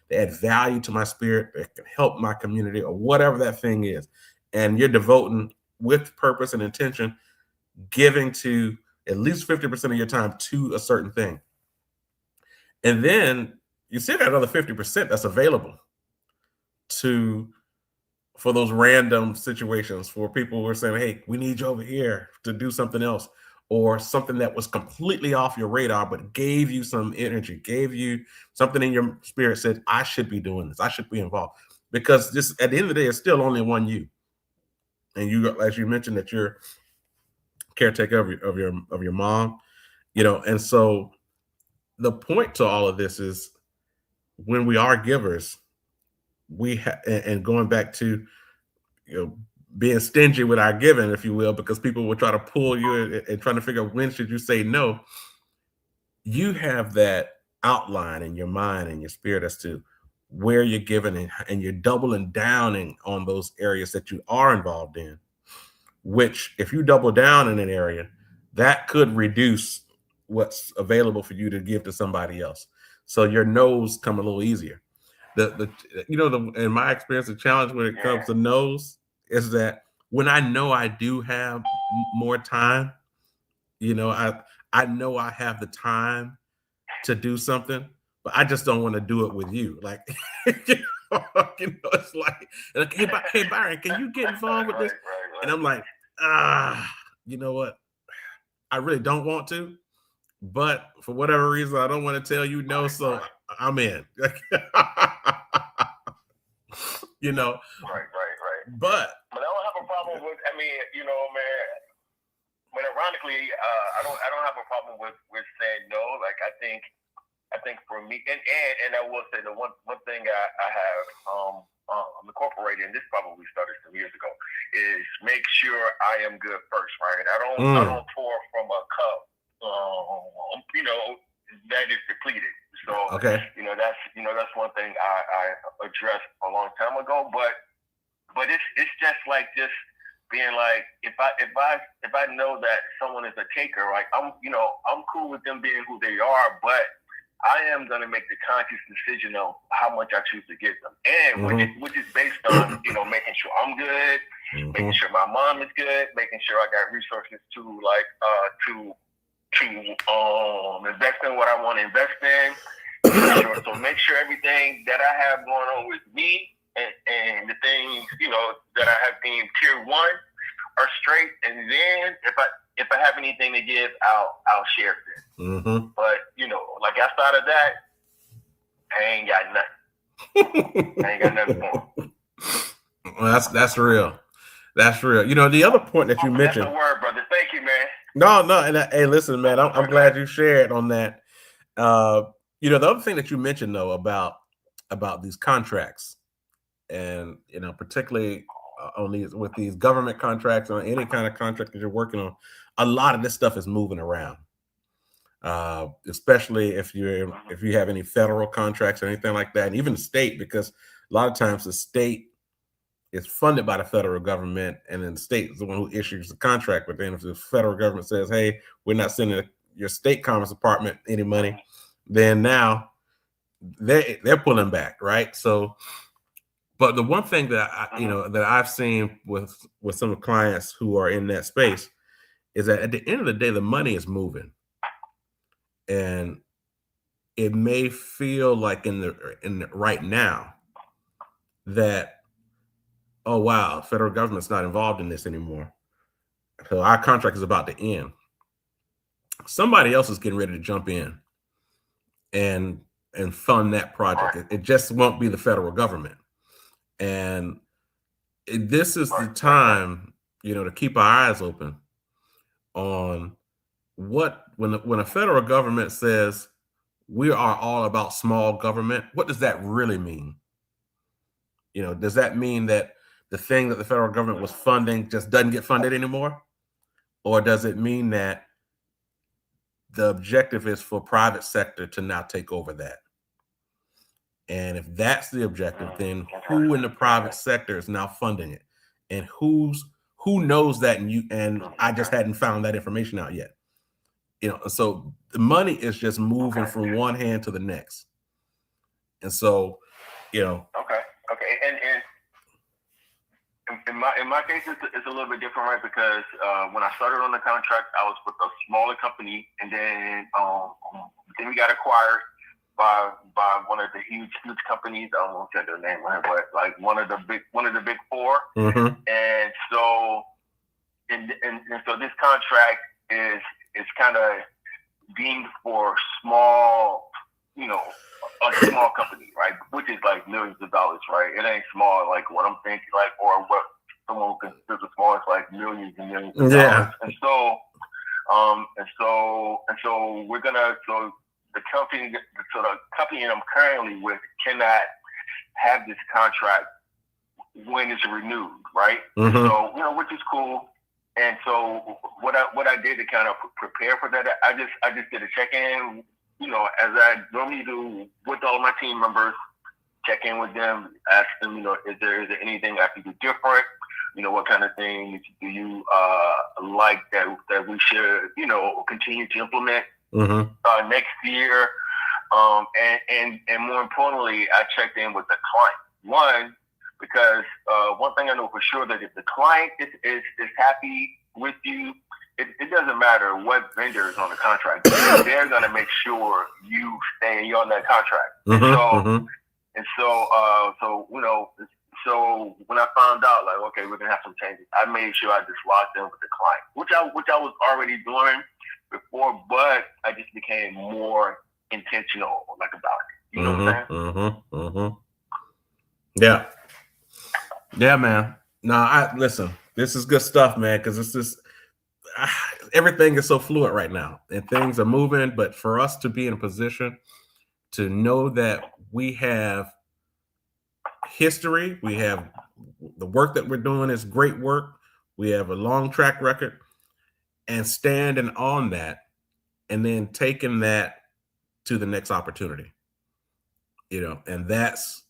they add value to my spirit, it can help my community or whatever that thing is. And you're devoting with purpose and intention, giving to at least 50% of your time to a certain thing. And then you still got another 50% that's available to for those random situations for people who are saying, hey, we need you over here to do something else, or something that was completely off your radar, but gave you some energy, gave you something in your spirit, said, I should be doing this. I should be involved. Because this, at the end of the day, it's still only one you. And you, as you mentioned, that you're caretaker of your mom, and so the point to all of this is when we are givers, and going back to being stingy with our giving, if you will, because people will try to pull you and trying to figure out when should you say no. You have that outline in your mind and your spirit as to where you're giving, and you're doubling down on those areas that you are involved in, which if you double down in an area, that could reduce what's available for you to give to somebody else. So your no's come a little easier. In my experience, the challenge when it comes to no's is that when I know I do have more time, I know I have the time to do something, but I just don't want to do it with you. Like, it's like, hey, Byron, can you get involved with this? Right. And I'm like, you know what? I really don't want to, but for whatever reason, I don't want to tell you no, so I'm in. Right. But I don't have a problem with. I mean, man. But ironically, I don't have a problem with saying no. Like I think for me, and I will say the one thing I have incorporated, and this probably started some years ago, is make sure I am good first, right? I don't pour from a cup, that is depleted. So okay. That's one thing I addressed a long time ago, but it's just like this being like, if I know that someone is a taker, like I'm cool with them being who they are, but I am going to make the conscious decision of how much I choose to give them, and which is based on making sure I'm good, making sure my mom is good, making sure I got resources to invest in what I want to invest in. So make sure everything that I have going on with me and the things that I have deemed tier one are straight, and then if I have anything to give, I'll share it. But like outside of that, I ain't got nothing. I ain't got nothing for them. Well, that's real. That's real. The other point that you mentioned. That's a word, brother. Thank you, man. No, and hey, listen, man, I'm glad you shared on that. The other thing that you mentioned though about these contracts, and particularly on these government contracts, or any kind of contract that you're working on, a lot of this stuff is moving around. Especially if you have any federal contracts or anything like that, and even the state, because a lot of times the state is funded by the federal government, and then the state is the one who issues the contract. But then if the federal government says, hey, we're not sending your state commerce department any money, then now they're pulling back, right? So, but the one thing that that I've seen with some of the clients who are in that space is that at the end of the day, the money is moving, and it may feel like in the right now that, oh wow, federal government's not involved in this anymore, so our contract is about to end. Somebody else is getting ready to jump in and fund that project. It just won't be the federal government, and this is the time to keep our eyes open on when a federal government says we are all about small government, what does that really mean? Does that mean that the thing that the federal government was funding just doesn't get funded anymore? Or does it mean that the objective is for private sector to now take over that? And if that's the objective, then who in the private sector is now funding it, and who knows that? And I just hadn't found that information out yet. So the money is just moving from one hand to the next, and so Okay. And in my case, it's a little bit different, right? Because when I started on the contract, I was with a smaller company, and then we got acquired by one of the huge companies. I don't want to say their name, right? But like one of the big four. Mm-hmm. And so so this contract is kind of deemed for small, a small company, right? Which is like millions of dollars, right? It ain't small like what I'm thinking, like, or what someone considers small. It's like millions and millions of dollars. And so we're gonna. So the company I'm currently with cannot have this contract when it's renewed, right? Mm-hmm. So which is cool. And so what I did to kind of prepare for that, I just did a check-in, as I normally do with all my team members, check in with them, ask them, is there anything I can do different? What kind of things do you like that we should, continue to implement next year? And more importantly, I checked in with the client. One, because one thing I know for sure, that if the client is happy with you, it doesn't matter what vendor is on the contract. They're going to make sure you stay on that contract. So when I found out, like, okay, we're going to have some changes, I made sure I just locked in with the client, which I was already doing before, but I just became more intentional, like, about it. You know what I'm saying? Yeah, man. No, listen, this is good stuff, man, because it's just everything is so fluid right now, and things are moving. But for us to be in a position to know that we have history, we have the work that we're doing is great work, we have a long track record, and standing on that, and then taking that to the next opportunity, and that's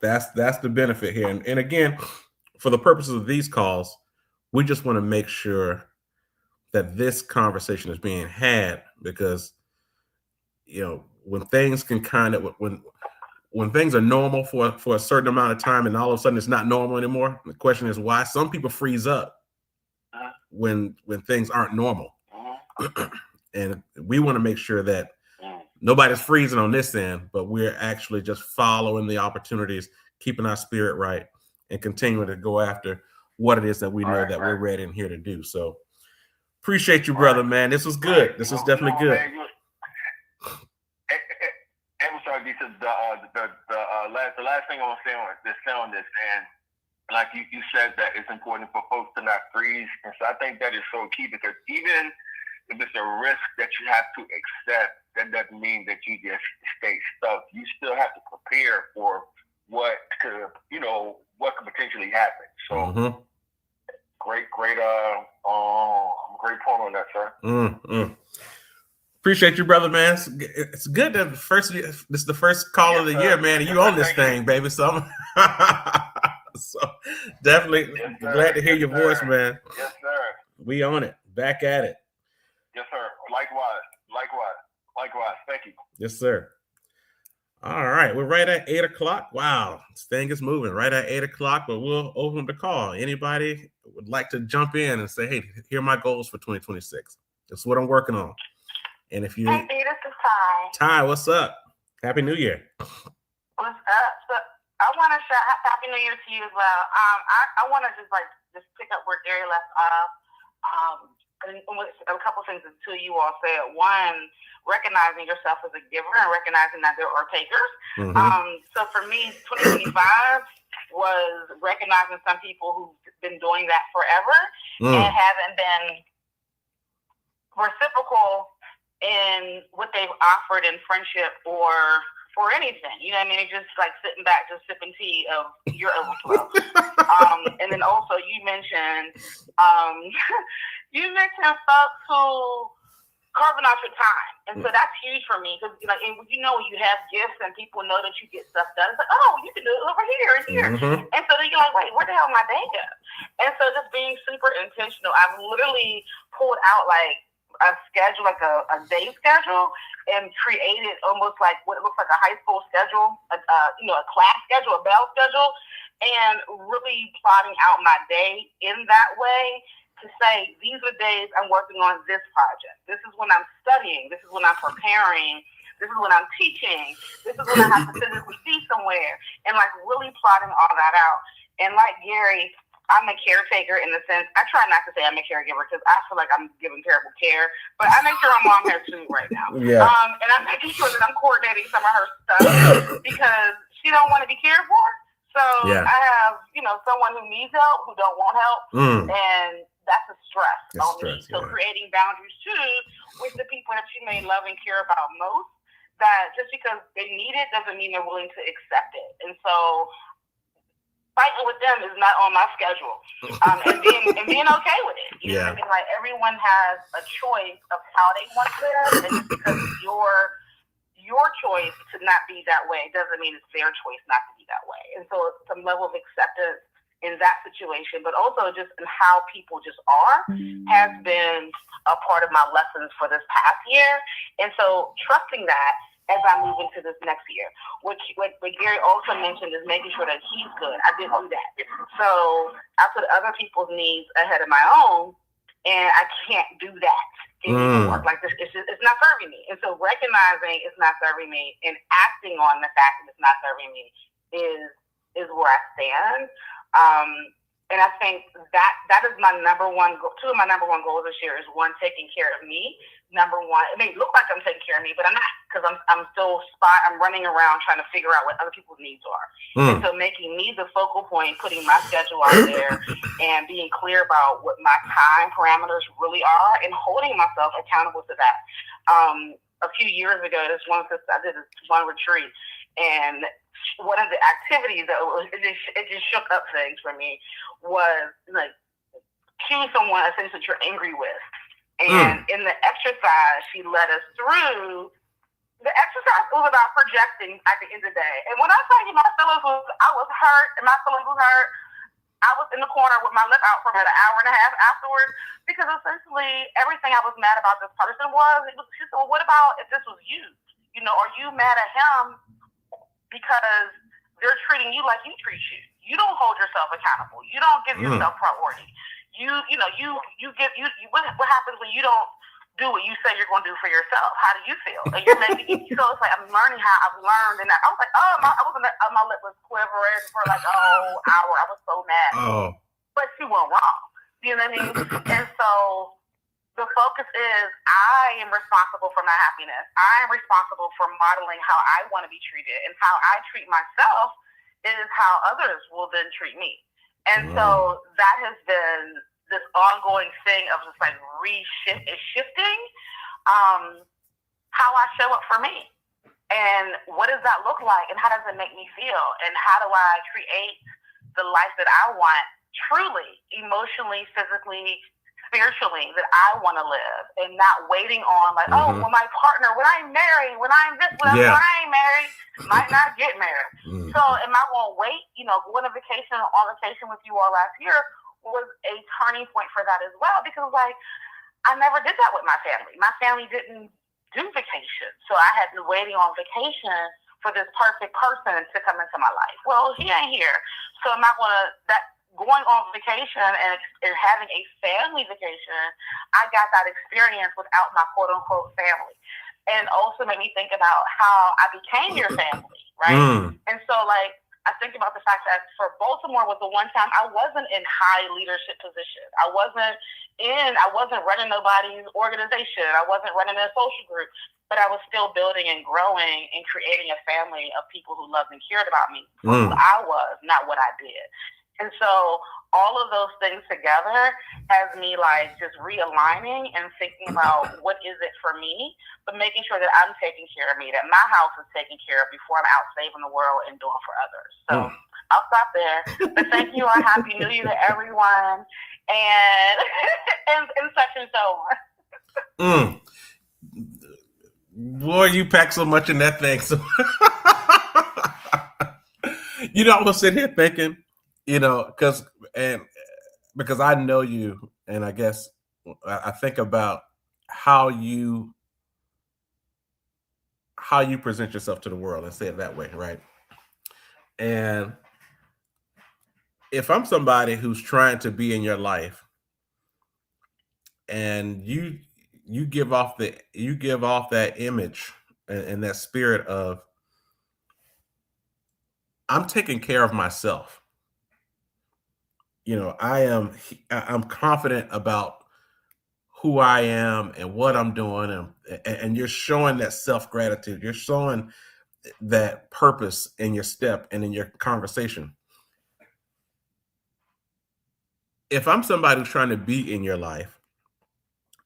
that's the benefit here. And again, for the purposes of these calls, we just want to make sure that this conversation is being had, because when things can when things are normal for a certain amount of time, and all of a sudden it's not normal anymore, the question is why. Some people freeze up when things aren't normal. And we want to make sure that nobody's freezing on this end, but we're actually just following the opportunities, keeping our spirit right, and continuing to go after what it is that we know that we're ready and here to do. So appreciate you, brother, man. This was good. This was definitely good. I'm sorry, this is the last thing I want to say on this, and like you said, that it's important for folks to not freeze. And so I think that is so key, because even if it's a risk that you have to accept, that doesn't mean that you just stay stuck. You still have to prepare for what could potentially happen. So great point on that, sir. Appreciate you, brother, man. It's good that this is the first call of the year, man, and you on this thing, baby. So so definitely glad to hear your voice, man. Yes, sir. We on it. Back at it. Yes, sir. Likewise. Thank you. Yes, sir. All right. We're right at 8 o'clock. Wow. This thing is moving right at 8 o'clock, but we'll open the call. Anybody would like to jump in and say, hey, here are my goals for 2026. That's what I'm working on. And if you... Hey, this is Ty. Ty, what's up? Happy New Year. What's up? So I want to shout Happy New Year to you as well. I want to just pick up where Gary left off. And a couple things that two of you all said. One, recognizing yourself as a giver and recognizing that there are takers. So for me, 2025 was recognizing some people who've been doing that forever and haven't been reciprocal in what they've offered in friendship or for anything. You know what I mean? It's just like sitting back, just sipping tea of your overflow. And then also you mentioned folks who carving out your time. And so that's huge for me because, when you have gifts and people know that you get stuff done, it's like, oh, you can do it over here and here. Mm-hmm. And so then you're like, wait, where the hell my day go? And so just being super intentional, I've literally pulled out like a schedule, like a day schedule, and created almost like what it looks like a high school schedule, a class schedule, a bell schedule, and really plotting out my day in that way. To say, these are days I'm working on this project. This is when I'm studying. This is when I'm preparing. This is when I'm teaching. This is when I have to physically be somewhere. And like really plotting all that out. And like Gary, I'm a caretaker in the sense, I try not to say I'm a caregiver because I feel like I'm giving terrible care. But I make sure my mom has food right now. Yeah. And I'm making sure that I'm coordinating some of her stuff because she don't want to be cared for. So I have, someone who needs help, who don't want help. And that's a stress on me. So creating boundaries too with the people that you may love and care about most, that just because they need it doesn't mean they're willing to accept it. And so fighting with them is not on my schedule. And being okay with it. You know what I mean? Like everyone has a choice of how they want to live, and just because your choice to not be that way doesn't mean it's their choice not to be that way. And so some level of acceptance in that situation, but also just in how people just are, has been a part of my lessons for this past year. And so trusting that as I move into this next year, what Gary also mentioned is making sure that he's good. I didn't do that. So I put other people's needs ahead of my own, and I can't do that anymore. Like this, it's not serving me. And so recognizing it's not serving me and acting on the fact that it's not serving me is where I stand. And I think that is my number one goal. Two of my number one goals this year is one, taking care of me. Number one, it may look like I'm taking care of me, but I'm not, because I'm still I'm running around trying to figure out what other people's needs are. And so making me the focal point, putting my schedule out there and being clear about what my time parameters really are and holding myself accountable to that. A few years ago, I did this one retreat, and one of the activities that it just shook up things for me was like choose someone essentially that you're angry with. And in the exercise she led us through, the exercise was about projecting at the end of the day. And when I tell you I was hurt and my feelings was hurt, I was in the corner with my lip out for about an hour and a half afterwards, because essentially everything I was mad about this person she said, well, what about if this was you? Are you mad at him because they're treating you like you treat you? You don't hold yourself accountable. You don't give yourself priority. What happens when you don't do what you say you're going to do for yourself? How do you feel? And you're making so it's like I've learned, and I was like, my lip was quivering for like a whole hour. I was so mad. But she wasn't wrong. You know what I mean? And so the focus is I am responsible for my happiness. I am responsible for modeling how I want to be treated, and how I treat myself is how others will then treat me. And so that has been this ongoing thing of just like shifting how I show up for me. And what does that look like? And how does it make me feel? And how do I create the life that I want truly, emotionally, physically, spiritually, that I want to live, and not waiting on like, well, my partner, when I'm married, when I'm this, when I ain't married, might not get married. So am I going to wait? Going on vacation with you all last year was a turning point for that as well, because like I never did that with my family. My family didn't do vacation, so I had been waiting on vacation for this perfect person to come into my life. Well, he ain't here, so am I going to going on vacation and having a family vacation, I got that experience without my quote unquote family. And also made me think about how I became your family, right? And so like I think about the fact that for Baltimore was the one time I wasn't in high leadership position. I wasn't running nobody's organization. I wasn't running a social group, but I was still building and growing and creating a family of people who loved and cared about me for who I was, not what I did. And so all of those things together has me like just realigning and thinking about what is it for me, but making sure that I'm taking care of me, that my house is taken care of before I'm out saving the world and doing for others. So I'll stop there. But thank you, and Happy New Year to everyone, and and such and so on. Boy, you pack so much in that thing. So I was sitting here thinking, because I know you, and I guess I think about how you present yourself to the world, and say it that way, right? And if I'm somebody who's trying to be in your life, and you give off that image and that spirit of, I'm taking care of myself. I'm confident about who I am and what I'm doing, and you're showing that self-gratitude. You're showing that purpose in your step and in your conversation. If I'm somebody who's trying to be in your life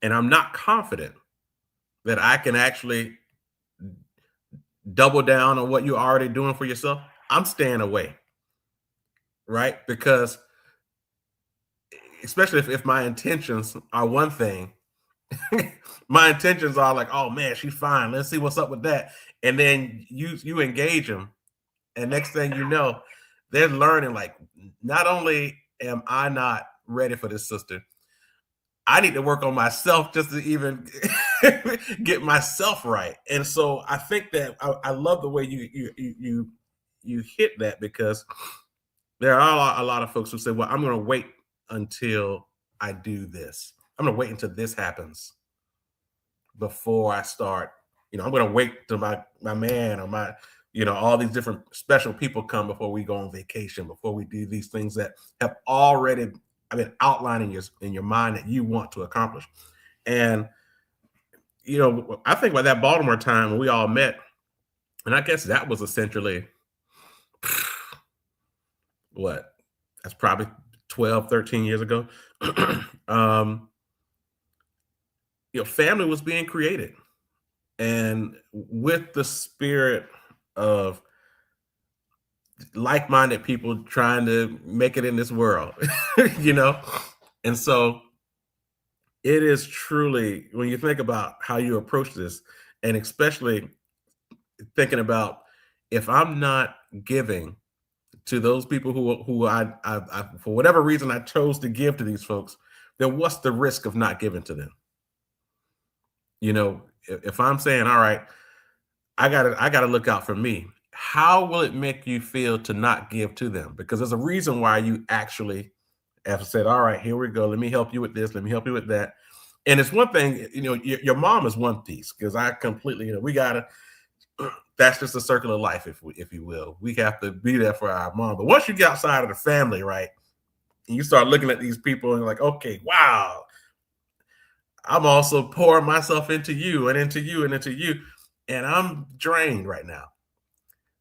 and I'm not confident that I can actually double down on what you're already doing for yourself, I'm staying away, right? Because especially if my intentions are one thing, my intentions are like, oh man, she's fine. Let's see what's up with that. And then you engage them, and next thing you know, they're learning, like, not only am I not ready for this sister, I need to work on myself just to even get myself right. And so I think that I love the way you hit that, because there are a lot of folks who say, well, I'm going to wait until I do this. I'm going to wait until this happens before I start. I'm going to wait till my man or my, all these different special people come before we go on vacation, before we do these things that have already been outlined in your mind that you want to accomplish. And, I think about that Baltimore time when we all met, and I guess that was essentially what? That's probably 12, 13 years ago. Family was being created. And with the spirit of like-minded people trying to make it in this world, And so it is truly, when you think about how you approach this, and especially thinking about, if I'm not giving to those people who I for whatever reason I chose to give to these folks, then what's the risk of not giving to them? If I'm saying, all right, I gotta look out for me, how will it make you feel to not give to them? Because there's a reason why you actually have said, all right, here we go. Let me help you with this. Let me help you with that. And it's one thing, your mom is one piece, because I completely, we gotta, that's just a circle of life, if you will. We have to be there for our mom. But once you get outside of the family, right, and you start looking at these people and you're like, okay, wow, I'm also pouring myself into you and into you and into you, and I'm drained right now.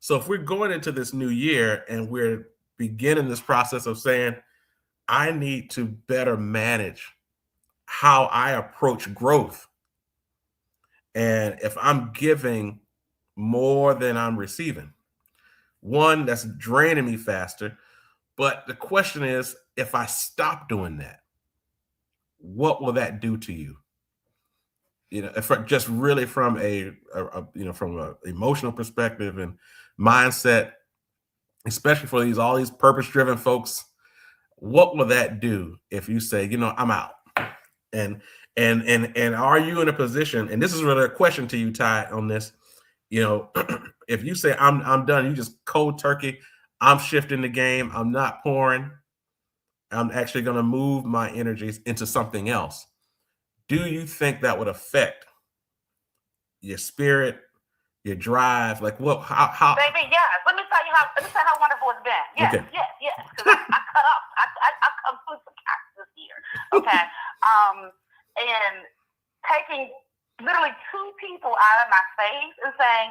So if we're going into this new year and we're beginning this process of saying, I need to better manage how I approach growth. And if I'm giving more than I'm receiving, one, that's draining me faster. But the question is, if I stop doing that, what will that do to you? If just really from from an emotional perspective and mindset, especially for all these purpose-driven folks, what will that do if you say, I'm out? And are you in a position, and this is really a question to you, Ty, on this, if you say I'm done, you just cold turkey, I'm shifting the game, I'm not pouring, I'm actually going to move my energies into something else. Do you think that would affect your spirit, your drive? Like, what? How? Baby, yes. Let me tell you how wonderful it's been. Yes, okay. yes. Because I cut off. I come through some cats this year. Okay. And taking literally two people out of my face and saying,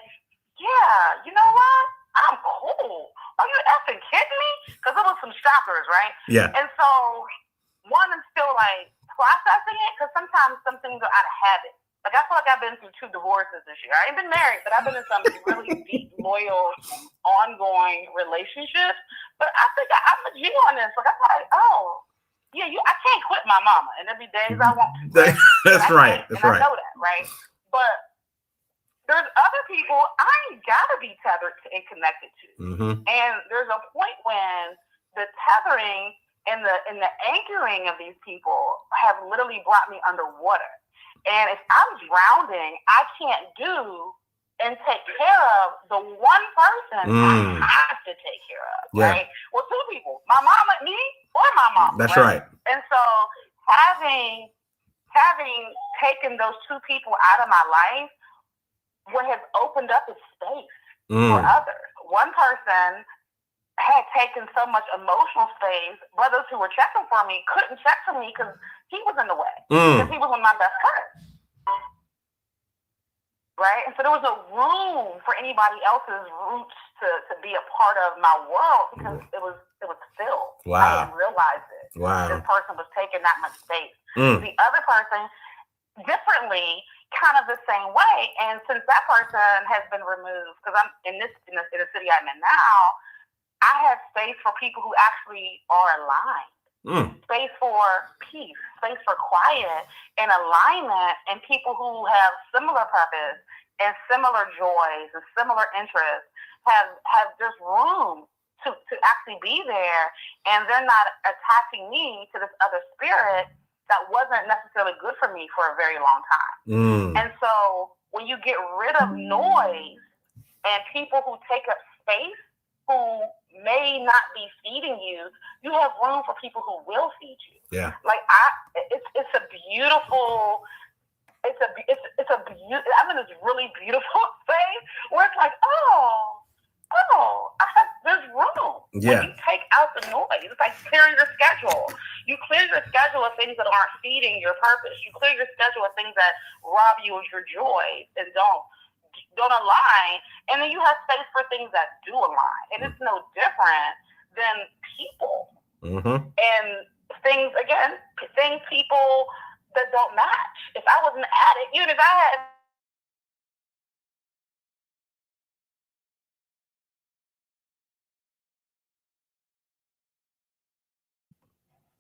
yeah, you know what? I'm cool. Are you effing kidding me? Because there was some shockers, right? Yeah. And so one is still like processing it, because sometimes some things are out of habit. Like, I feel like I've been through 2 divorces this year. I ain't been married, but I've been in some really deep, loyal, ongoing relationships. But I think I'm a G on this. Like, I'm like, oh, yeah, I can't quit my mama. And there'll be days I want to. Right? That's right. That's right. I know that, right? But there's other people I ain't gotta be tethered to and connected to. And there's a point when the tethering and the anchoring of these people have literally brought me underwater. And if I'm drowning, I can't do and take care of the one person I have to take care of, right? Well, two people, my mama, me, or my mom. That's right. And so having taken those two people out of my life, what has opened up is space for others. One person had taken so much emotional space. Brothers who were checking for me couldn't check for me because he was in the way. Because he was one of my best friends. Right? And so there was no room for anybody else's roots to be a part of my world because it was filled. Wow. I didn't realize it. Wow. This person was taking that much space. The other person, differently, kind of the same way. And since that person has been removed, because I'm in the city I'm in now, I have space for people who actually are aligned. Space for peace, space for quiet and alignment, and people who have similar purpose and similar joys and similar interests have just room to actually be there, and they're not attaching me to this other spirit that wasn't necessarily good for me for a very long time. And so when you get rid of noise and people who take up space who may not be feeding you, you have room for people who will feed you. Yeah. Like it's a beautiful, I'm in this really beautiful space where it's like, there's room. Yeah. When you take out the noise, it's like clearing your schedule. You clear your schedule of things that aren't feeding your purpose. You clear your schedule of things that rob you of your joy and don't align, and then you have space for things that do align. And it's no different than people. And things people that don't match. If I was an addict, even if I had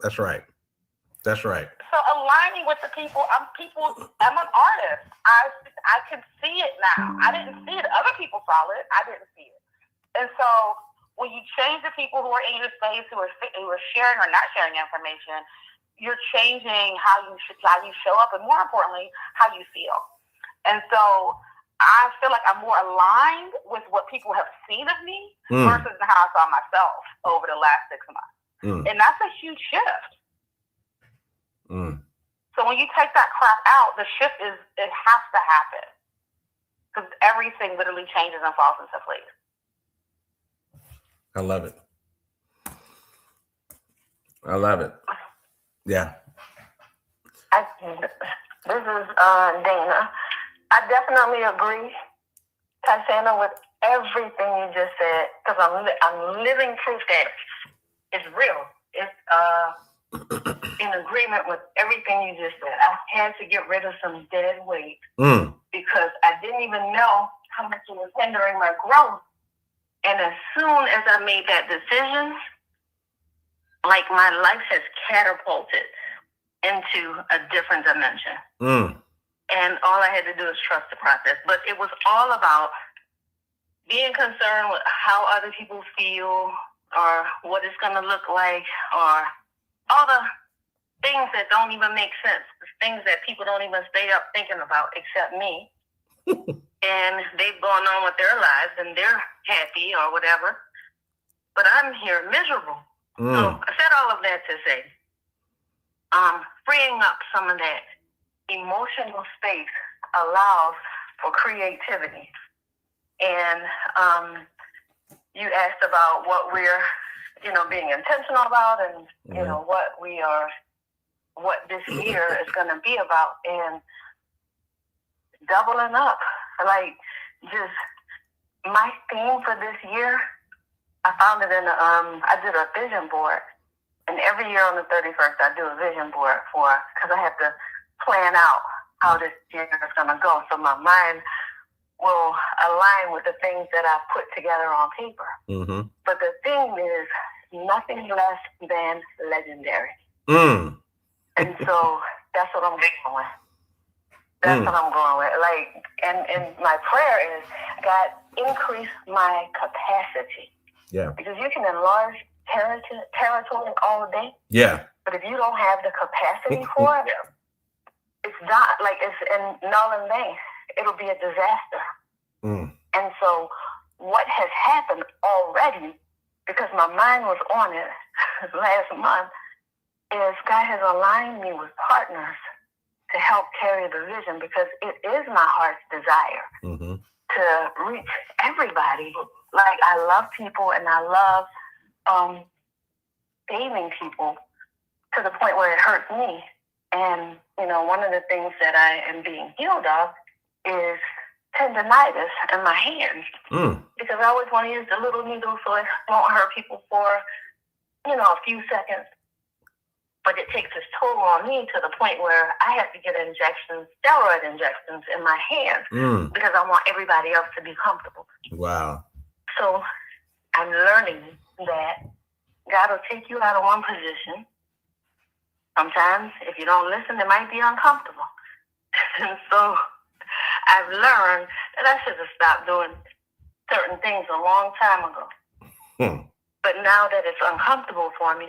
That's right. That's right. So aligning with the people, I'm an artist. I can see it now. I didn't see it. Other people saw it. I didn't see it. And so when you change the people who are in your space, who are sharing or not sharing information, you're changing how you show up, and more importantly, how you feel. And so I feel like I'm more aligned with what people have seen of me versus how I saw myself over the last 6 months. And that's a huge shift. So when you take that crap out, the shift it has to happen. Because everything literally changes and falls into place. I love it. I love it. Yeah. This is Dana. I definitely agree, Tatiana, with everything you just said, because I'm living proof that it's real. It's in agreement with everything you just said. I had to get rid of some dead weight because I didn't even know how much it was hindering my growth. And as soon as I made that decision, like my life has catapulted into a different dimension. And all I had to do is trust the process. But it was all about being concerned with how other people feel or what it's going to look like or all the things that don't even make sense, things that people don't even stay up thinking about except me. And they've gone on with their lives and they're happy or whatever. But I'm here miserable. So I said all of that to say, freeing up some of that emotional space allows for creativity. And you asked about what we're, being intentional about and, what this year is going to be about, and doubling up. Like, just my theme for this year, I found it in I did a vision board, and every year on the 31st, I do a vision board because I have to plan out how this year is going to go, so my mind will align with the things that I put together on paper. But the thing is nothing less than legendary. And so that's what I'm going with. That's what I'm going with. Like, and my prayer is, God, increase my capacity. Yeah. Because you can enlarge territory all day. Yeah. But if you don't have the capacity for it, it's not like it's in null and vain. It'll be a disaster. And so what has happened already, because my mind was on it last month, is God has aligned me with partners to help carry the vision, because it is my heart's desire to reach everybody. Like, I love people and I love saving people to the point where it hurts me. And, you know, one of the things that I am being healed of is tendonitis in my hands. Because I always want to use the little needle so it won't hurt people for, you know, a few seconds. But it takes its toll on me to the point where I have to get injections, steroid injections in my hands because I want everybody else to be comfortable. Wow. So I'm learning that God will take you out of one position. Sometimes if you don't listen, it might be uncomfortable. And so I've learned that I should have stopped doing certain things a long time ago. But now that it's uncomfortable for me,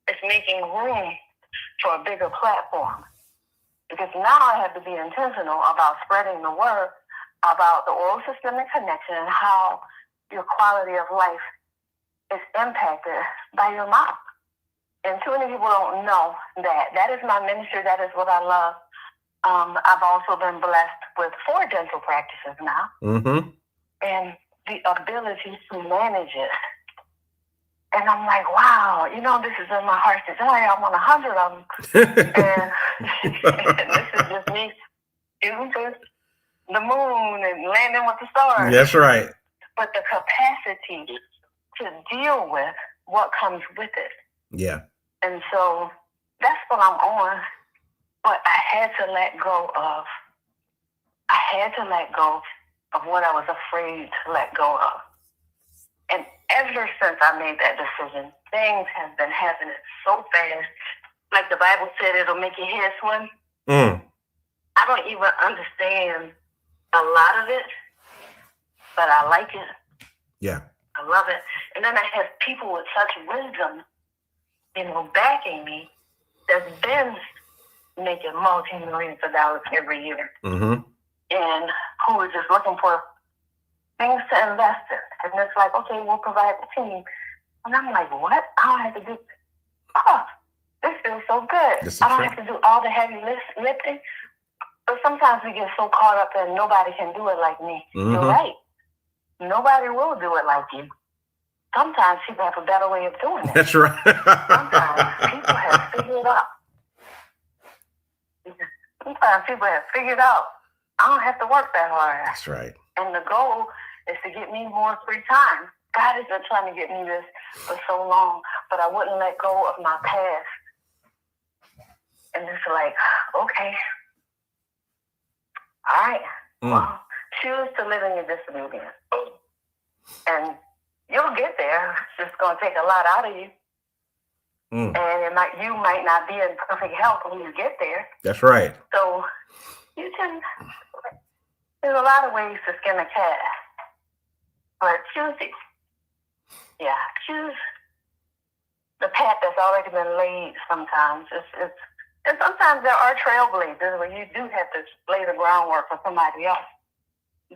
it's making room for a bigger platform. Because now I have to be intentional about spreading the word about the oral systemic connection and how your quality of life is impacted by your mouth. And too many people don't know that. That is my ministry. That is what I love. I've also been blessed with 4 dental practices now. And the ability to manage it. And I'm like, wow, you know, this is in my heart's desire. I want 100 of them. And this is just me shooting to the moon and landing with the stars. That's right. But the capacity to deal with what comes with it. Yeah. And so that's what I'm on. But I had to let go of what I was afraid to let go of. And ever since I made that decision, things have been happening so fast. Like the Bible said, it'll make your head swim. I don't even understand a lot of it, but I like it. Yeah. I love it. And then I have people with such wisdom, you know, backing me, that's been making multi-millions of dollars every year. And who are just looking for things to invest in. And it's like, okay, we'll provide the team. And I'm like, what? I don't have to do, this feels so good. I don't have to do all the heavy lifting. But sometimes we get so caught up in nobody can do it like me. You're right. Nobody will do it like you. Sometimes people have a better way of doing it. That's right. Sometimes people have figured out. I don't have to work that hard. That's right. And the goal is to get me more free time. God has been trying to get me this for so long, but I wouldn't let go of my past. And it's like, okay, all right, well, choose to live in your disobedience. And you'll get there. It's just going to take a lot out of you. And you might not be in perfect health when you get there. That's right. So there's a lot of ways to skin a cat. But choose the path that's already been laid sometimes. And sometimes there are trailblazers where you do have to lay the groundwork for somebody else.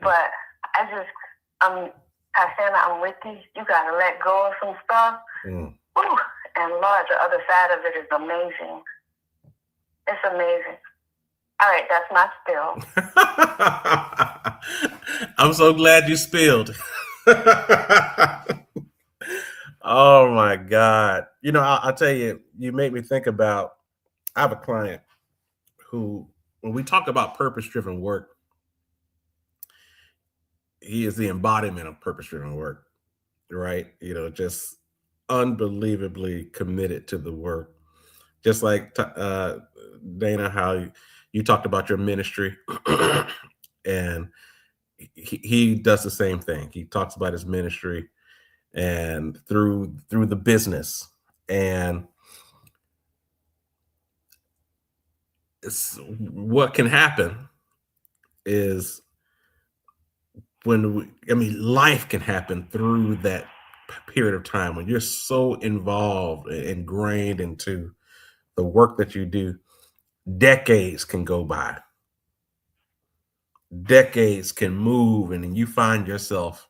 But I'm with you. You got to let go of some stuff. And Lord, the other side of it is amazing. It's amazing. All right, that's my spill. I'm so glad you spilled. Oh my God. You know, I'll tell you, you make me think about, I have a client who, when we talk about purpose-driven work, he is the embodiment of purpose-driven work, right? You know, just unbelievably committed to the work. Just like Dana, how you talked about your ministry, and he does the same thing. He talks about his ministry and through the business, and it's what can happen is life can happen through that period of time when you're so involved and ingrained into the work that you do. Decades can go by, decades can move, and then you find yourself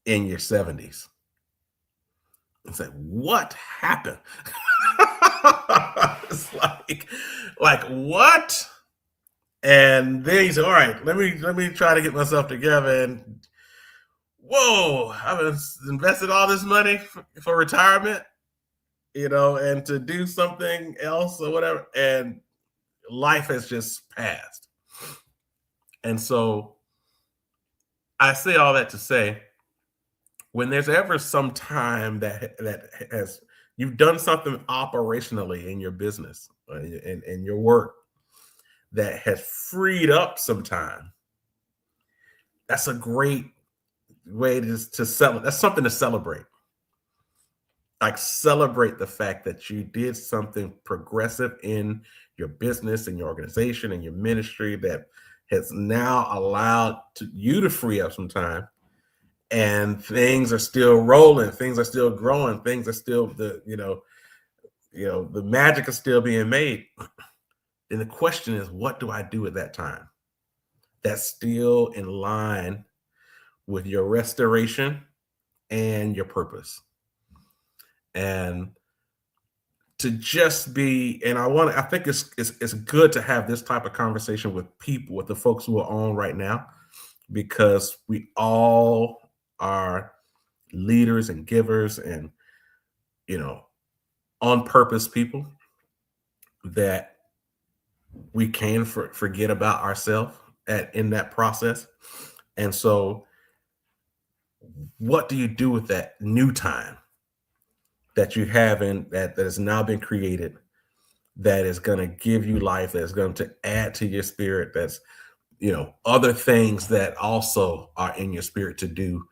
in your 70s. It's like, what happened? It's like what? And then you say, all right, let me try to get myself together. And whoa, I've invested all this money for retirement, and to do something else or whatever. And life has just passed. And so I say all that to say, when there's ever some time that has you've done something operationally in your business and your work that has freed up some time, that's a great way to celebrate. That's something to celebrate. Like, celebrate the fact that you did something progressive in your business and your organization and your ministry that has now allowed you to free up some time. And things are still rolling, things are still growing, things are still the magic is still being made. And the question is, what do I do at that time that's still in line with your restoration and your purpose? And to just be, and I think it's good to have this type of conversation with people, with the folks who are on right now, because we all are leaders and givers and on purpose people that we can forget about ourselves in that process. And so what do you do with that new time that you have that has now been created, that is going to give you life, that's going to add to your spirit, that's other things that also are in your spirit to do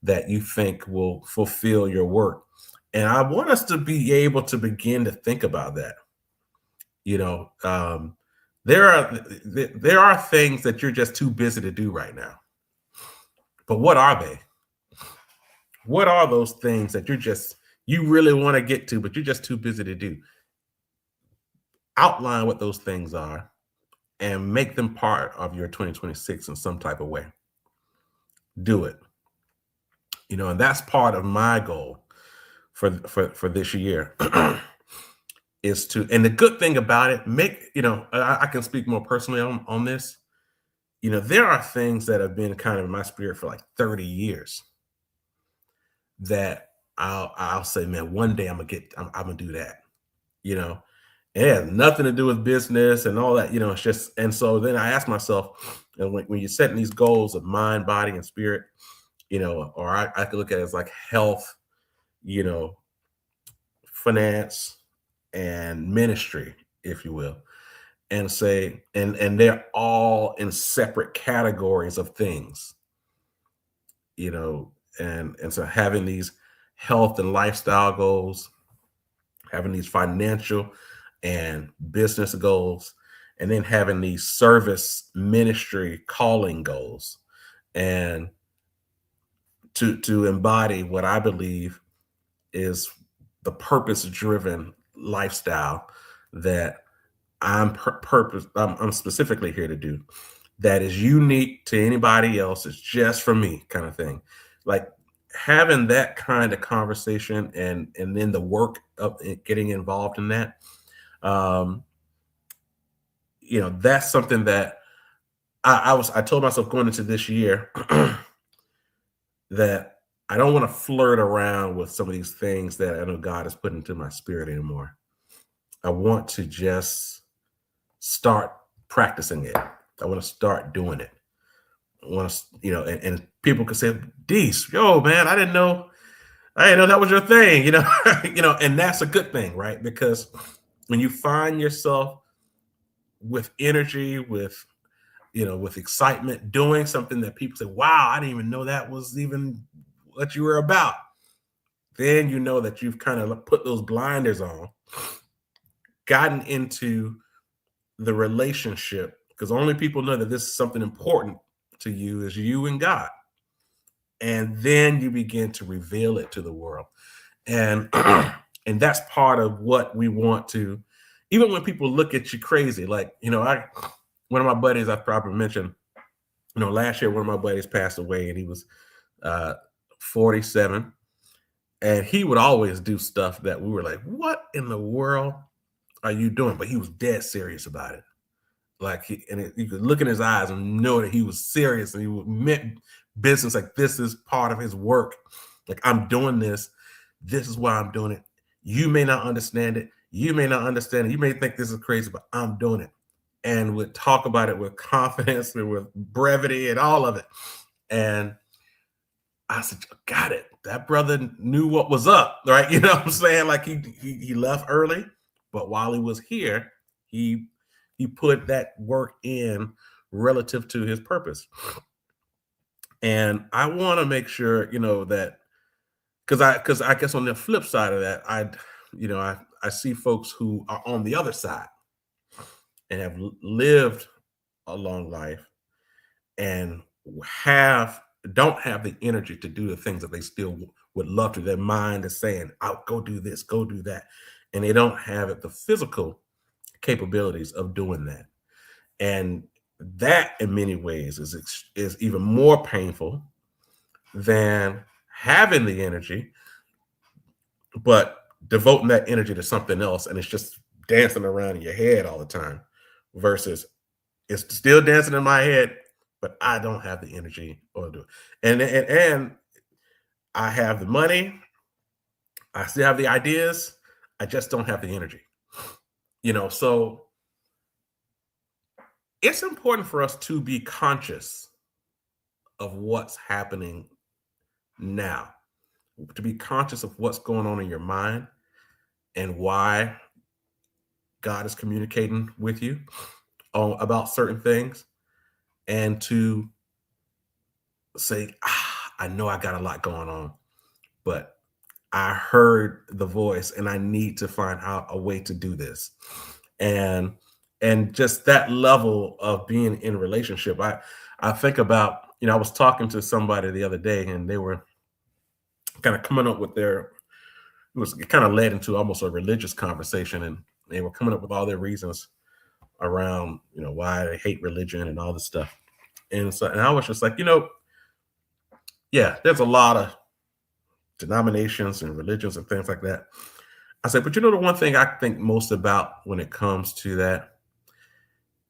that you think will fulfill your work? And I want us to be able to begin to think about that. There are things that you're just too busy to do right now. But what are they? What are those things that you really want to get to, but you're just too busy to do? Outline what those things are and make them part of your 2026 in some type of way. Do it. And that's part of my goal for this year. Is to, and the good thing about it, I can speak more personally on this. There are things that have been kind of in my spirit for like 30 years that I'll say, man, one day I'm gonna do that. It has nothing to do with business and all that. It's just, and so then I ask myself, when you're setting these goals of mind, body, and spirit, or I could look at it as like health, finance, and ministry, if you will, and say, and they're all in separate categories of things, and so having these health and lifestyle goals, having these financial and business goals, and then having these service ministry calling goals, and to embody what I believe is the purpose-driven lifestyle that I'm specifically here to do, that is unique to anybody else. It's just for me, kind of thing. Like, having that kind of conversation and then the work of getting involved in that, that's something that I told myself going into this year that I don't want to flirt around with some of these things that I know God has put into my spirit anymore. I want to just start practicing it. I want to start doing it. I want to, and people could say, Dees, yo, man, I didn't know that was your thing, and that's a good thing, right? Because when you find yourself with energy, with excitement, doing something that people say, wow, I didn't even know that was even what you were about, then you know that you've kind of put those blinders on, gotten into the relationship because only people know that this is something important to you is you and God. And then you begin to reveal it to the world. And and that's part of what we want to, even when people look at you crazy, like, one of my buddies, I probably mentioned, last year, one of my buddies passed away, and he was 47. And he would always do stuff that we were like, what in the world are you doing? But he was dead serious about it. Like, you could look in his eyes and know that he was serious, and he meant business. Like, this is part of his work. Like, I'm doing this. This is why I'm doing it. You may not understand it. You may not understand it. You may think this is crazy, but I'm doing it. And would talk about it with confidence and with brevity and all of it. And I said, got it. That brother knew what was up, right? You know what I'm saying? Like, he left early, but while he was here, he put that work in relative to his purpose. And I want to make sure, that, because I guess on the flip side of that, I see folks who are on the other side and have lived a long life and don't have the energy to do the things that they still would love to. Their mind is saying, "I'll go do this, go do that," and they don't have the physical capabilities of doing that. And that, in many ways, is even more painful than having the energy, but devoting that energy to something else, and it's just dancing around in your head all the time, versus it's still dancing in my head, but I don't have the energy or do it. And I have the money, I still have the ideas, I just don't have the energy. So it's important for us to be conscious of what's happening now, to be conscious of what's going on in your mind and why God is communicating with you about certain things, and to say, I know I got a lot going on, but I heard the voice and I need to find out a way to do this. And just that level of being in a relationship. I think about, I was talking to somebody the other day, and they were kind of coming up with it kind of led into almost a religious conversation, and they were coming up with all their reasons around, why they hate religion and all this stuff. And I was just like, yeah, there's a lot of denominations and religions and things like that. I said, but the one thing I think most about when it comes to that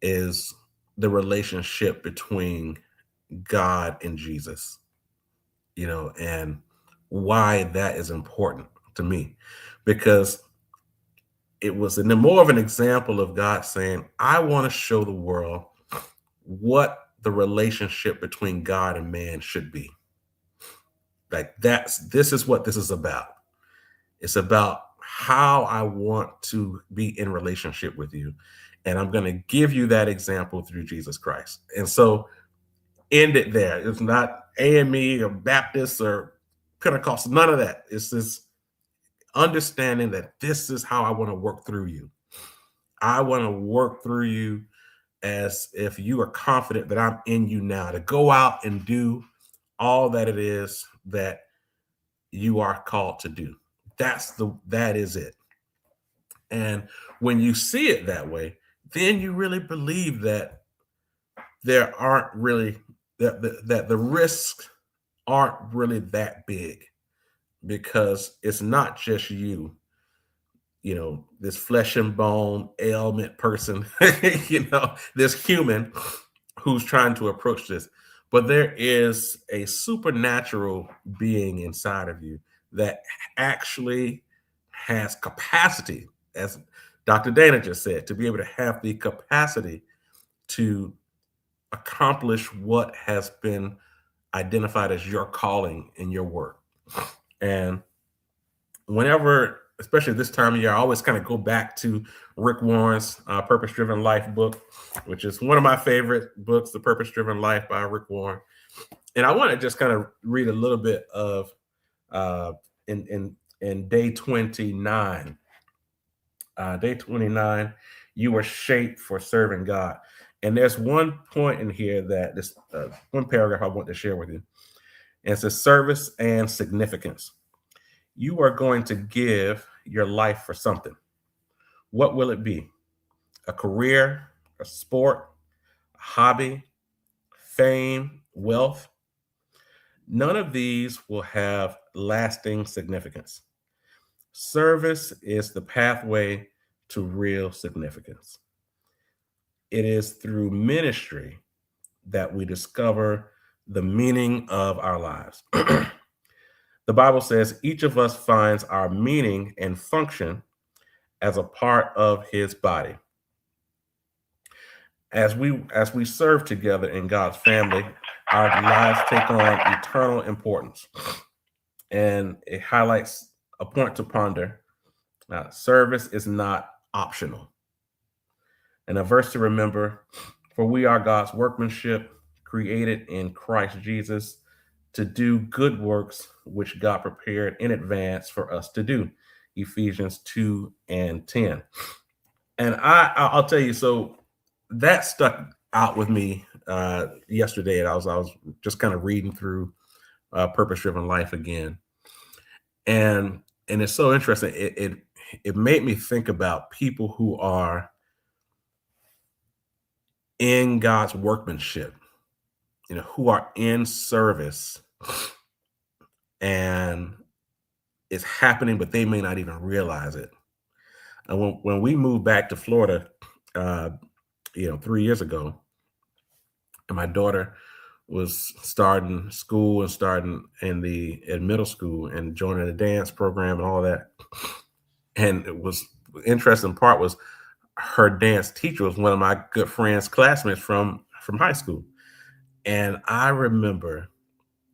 is the relationship between God and Jesus, and why that is important to me, because it was more of an example of God saying, I want to show the world what the relationship between God and man should be. Like, this is what this is about. It's about how I want to be in relationship with you. And I'm going to give you that example through Jesus Christ. And so end it there. It's not AME or Baptist or Pentecostal, none of that. It's this understanding that this is how I want to work through you. I want to work through you as if you are confident that I'm in you now, to go out and do all that it is that you are called to do. That is it. And when you see it that way, then you really believe that there aren't really that the risks aren't really that big, because it's not just you, this flesh and bone ailment person, this human who's trying to approach this, but there is a supernatural being inside of you that actually has capacity, as Dr. Dana just said, to be able to have the capacity to accomplish what has been identified as your calling in your work. And whenever, especially this time of year, I always kind of go back to Rick Warren's Purpose Driven Life book, which is one of my favorite books, The Purpose Driven Life by Rick Warren. And I want to just kind of read a little bit of in day 29. Day 29, you were shaped for serving God. And there's one point in here that this one paragraph I want to share with you. And it says service and significance. You are going to give your life for something. What will it be? A career, a sport, a hobby, fame, wealth? None of these will have lasting significance. Service is the pathway to real significance. It is through ministry that we discover the meaning of our lives. The Bible says each of us finds our meaning and function as a part of his body. As we serve together in God's family, our lives take on eternal importance. And it highlights a point to ponder. Service is not optional. And a verse to remember, for we are God's workmanship, created in Christ Jesus to do good works which God prepared in advance for us to do. Ephesians 2:10. And I'll tell you, so that stuck out with me yesterday. And I was just kind of reading through Purpose Driven Life again. And it's so interesting. It made me think about people who are in God's workmanship, who are in service, and it's happening, but they may not even realize it. And when we moved back to Florida, 3 years ago, and my daughter was starting school and starting in middle school and joining the dance program and all that. And it was the interesting part was her dance teacher was one of my good friends, classmates from high school. And I remember,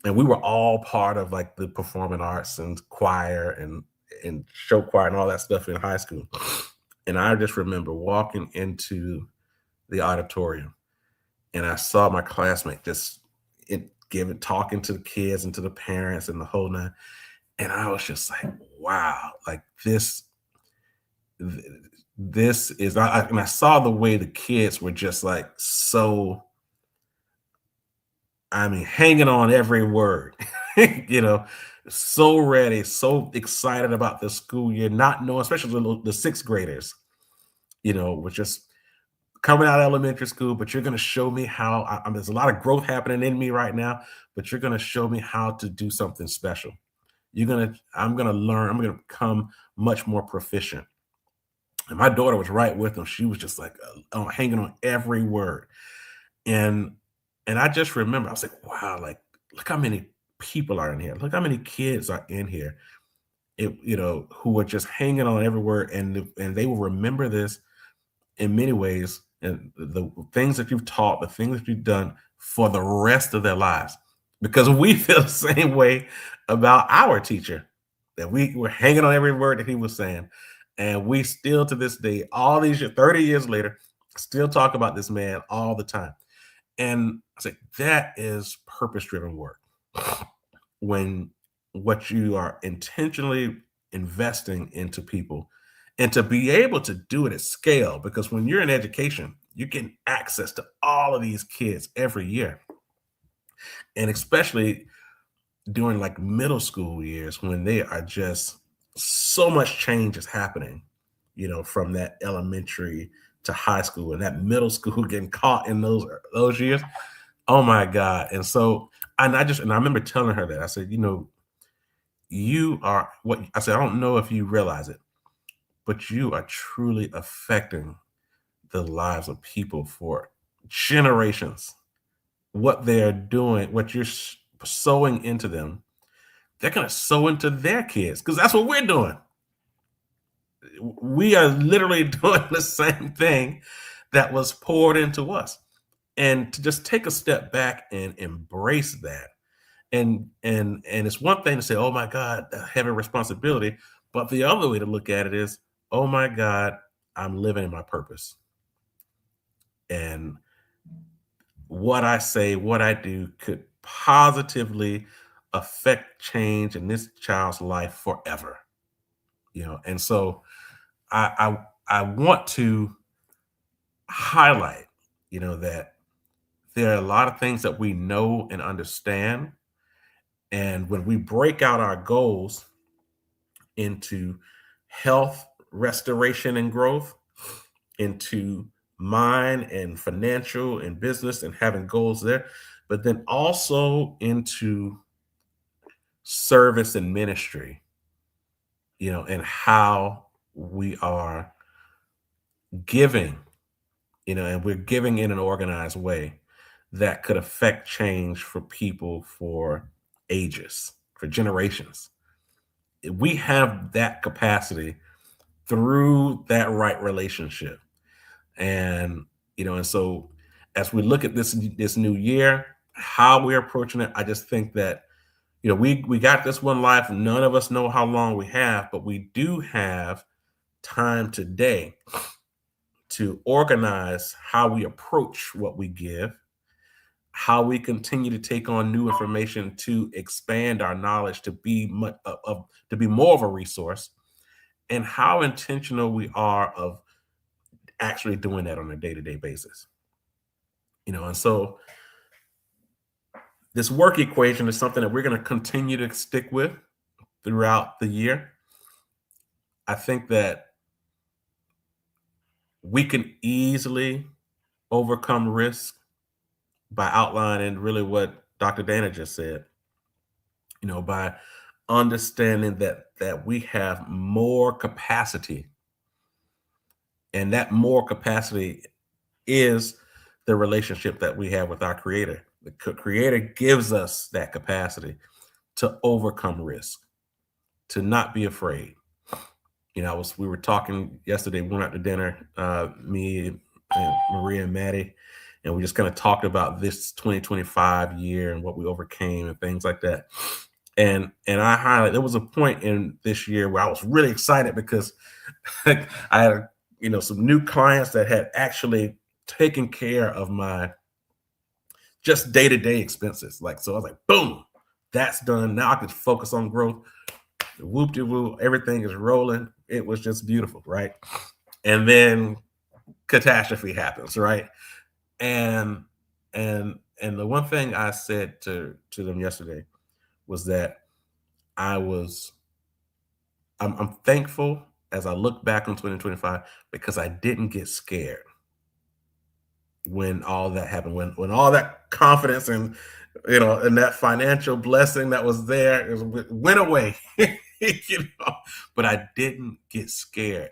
and we were all part of like the performing arts and choir and show choir and all that stuff in high school. And I just remember walking into the auditorium and I saw my classmate just talking to the kids and to the parents and the whole nine. And I was just like, wow, like this is, and I saw the way the kids were just like, so, hanging on every word, so ready, so excited about the school year, not knowing, especially the sixth graders, were just coming out of elementary school, but you're going to show me how there's a lot of growth happening in me right now, but you're going to show me how to do something special. I'm going to learn, I'm going to become much more proficient. And my daughter was right with them. She was just like hanging on every word. And I just remember, I was like, wow, like, look how many people are in here. Look how many kids are in here, who are just hanging on every word. And they will remember this in many ways. And the things that you've taught, the things that you've done for the rest of their lives. Because we feel the same way about our teacher, that we were hanging on every word that he was saying. And we still, to this day, all these years, 30 years later, still talk about this man all the time. And I said, that is purpose-driven work. When what you are intentionally investing into people, and to be able to do it at scale, because when you're in education, you're getting access to all of these kids every year. And especially during like middle school years, when they are just so much change is happening, from that elementary to high school, and that middle school getting caught in those years. Oh my God. And so, and I remember telling her that I said, you are what I said, I don't know if you realize it, but you are truly affecting the lives of people for generations. What they're doing, what you're sowing into them, they're going to sow into their kids, because that's what we're doing. We are literally doing the same thing that was poured into us. And to just take a step back and embrace that. And it's one thing to say, oh my God, a heavy responsibility. But the other way to look at it is, oh my God, I'm living in my purpose. And what I say, what I do could positively affect change in this child's life forever. And so I want to highlight that there are a lot of things that we know and understand. And when we break out our goals into health, restoration, and growth, into mind and financial and business and having goals there, but then also into service and ministry, and how we are giving, and we're giving in an organized way that could affect change for people for ages, for generations. We have that capacity through that right relationship. And, and so as we look at this new year, how we're approaching it, I just think that, we got this one life. None of us know how long we have, but we do have time today to organize how we approach what we give, how we continue to take on new information to expand our knowledge to be to be more of a resource, and how intentional we are of actually doing that on a day-to-day basis. And so this work equation is something that we're going to continue to stick with throughout the year. I think that we can easily overcome risk by outlining really what Dr. Dana just said, by understanding that we have more capacity, and that more capacity is the relationship that we have with our Creator. The Creator gives us that capacity to overcome risk, to not be afraid. We were talking yesterday, we went out to dinner, me and Maria and Maddie, and we just kind of talked about this 2025 year and what we overcame and things like that. And I highlight, there was a point in this year where I was really excited because I had, some new clients that had actually taken care of my just day-to-day expenses. So I was like, boom, that's done. Now I can focus on growth. Whoop-de-whoop, everything is rolling. It was just beautiful, right? And then catastrophe happens, right? And the one thing I said to them yesterday was that I'm thankful as I look back on 2025 because I didn't get scared when all that happened, when all that confidence and and that financial blessing that was there went away. But I didn't get scared.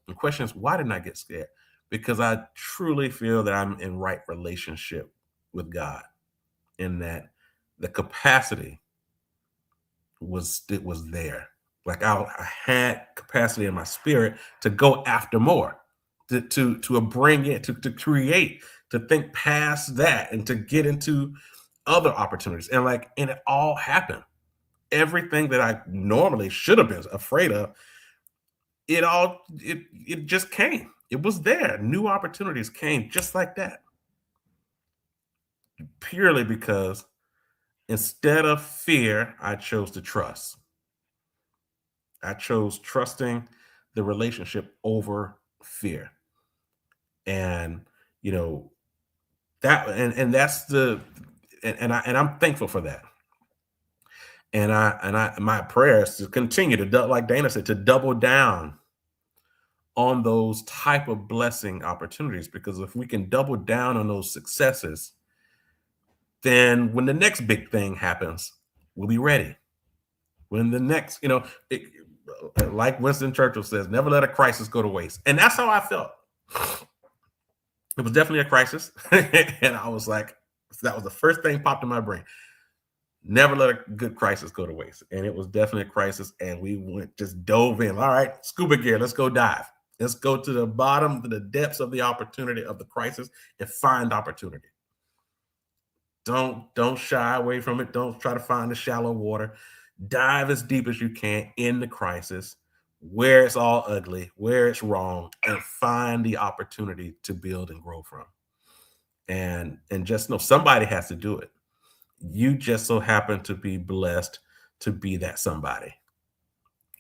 The question is, why didn't I get scared? Because I truly feel that I'm in right relationship with God, in that the capacity was there. Like I had capacity in my spirit to go after more, to bring it, to create, to think past that, and to get into other opportunities. And it all happened. Everything that I normally should have been afraid of, it just came. It was there. New opportunities came just like that. Purely because instead of fear, I chose to trust. I chose trusting the relationship over fear. And that and that's I'm thankful for that. And my prayer is to continue to, like Dana said, to double down on those type of blessing opportunities, because if we can double down on those successes, then when the next big thing happens, we'll be ready. When the next, like Winston Churchill says, never let a crisis go to waste. And that's how I felt. It was definitely a crisis. And I was like, that was the first thing popped in my brain. Never let a good crisis go to waste. And it was definitely a crisis. And we just dove in. All right, scuba gear, let's go dive. Let's go to the bottom, to the depths of the opportunity of the crisis and find opportunity. Don't shy away from it. Don't try to find the shallow water. Dive as deep as you can in the crisis, where it's all ugly, where it's wrong, and find the opportunity to build and grow from. And just know somebody has to do it. You just so happen to be blessed to be that somebody.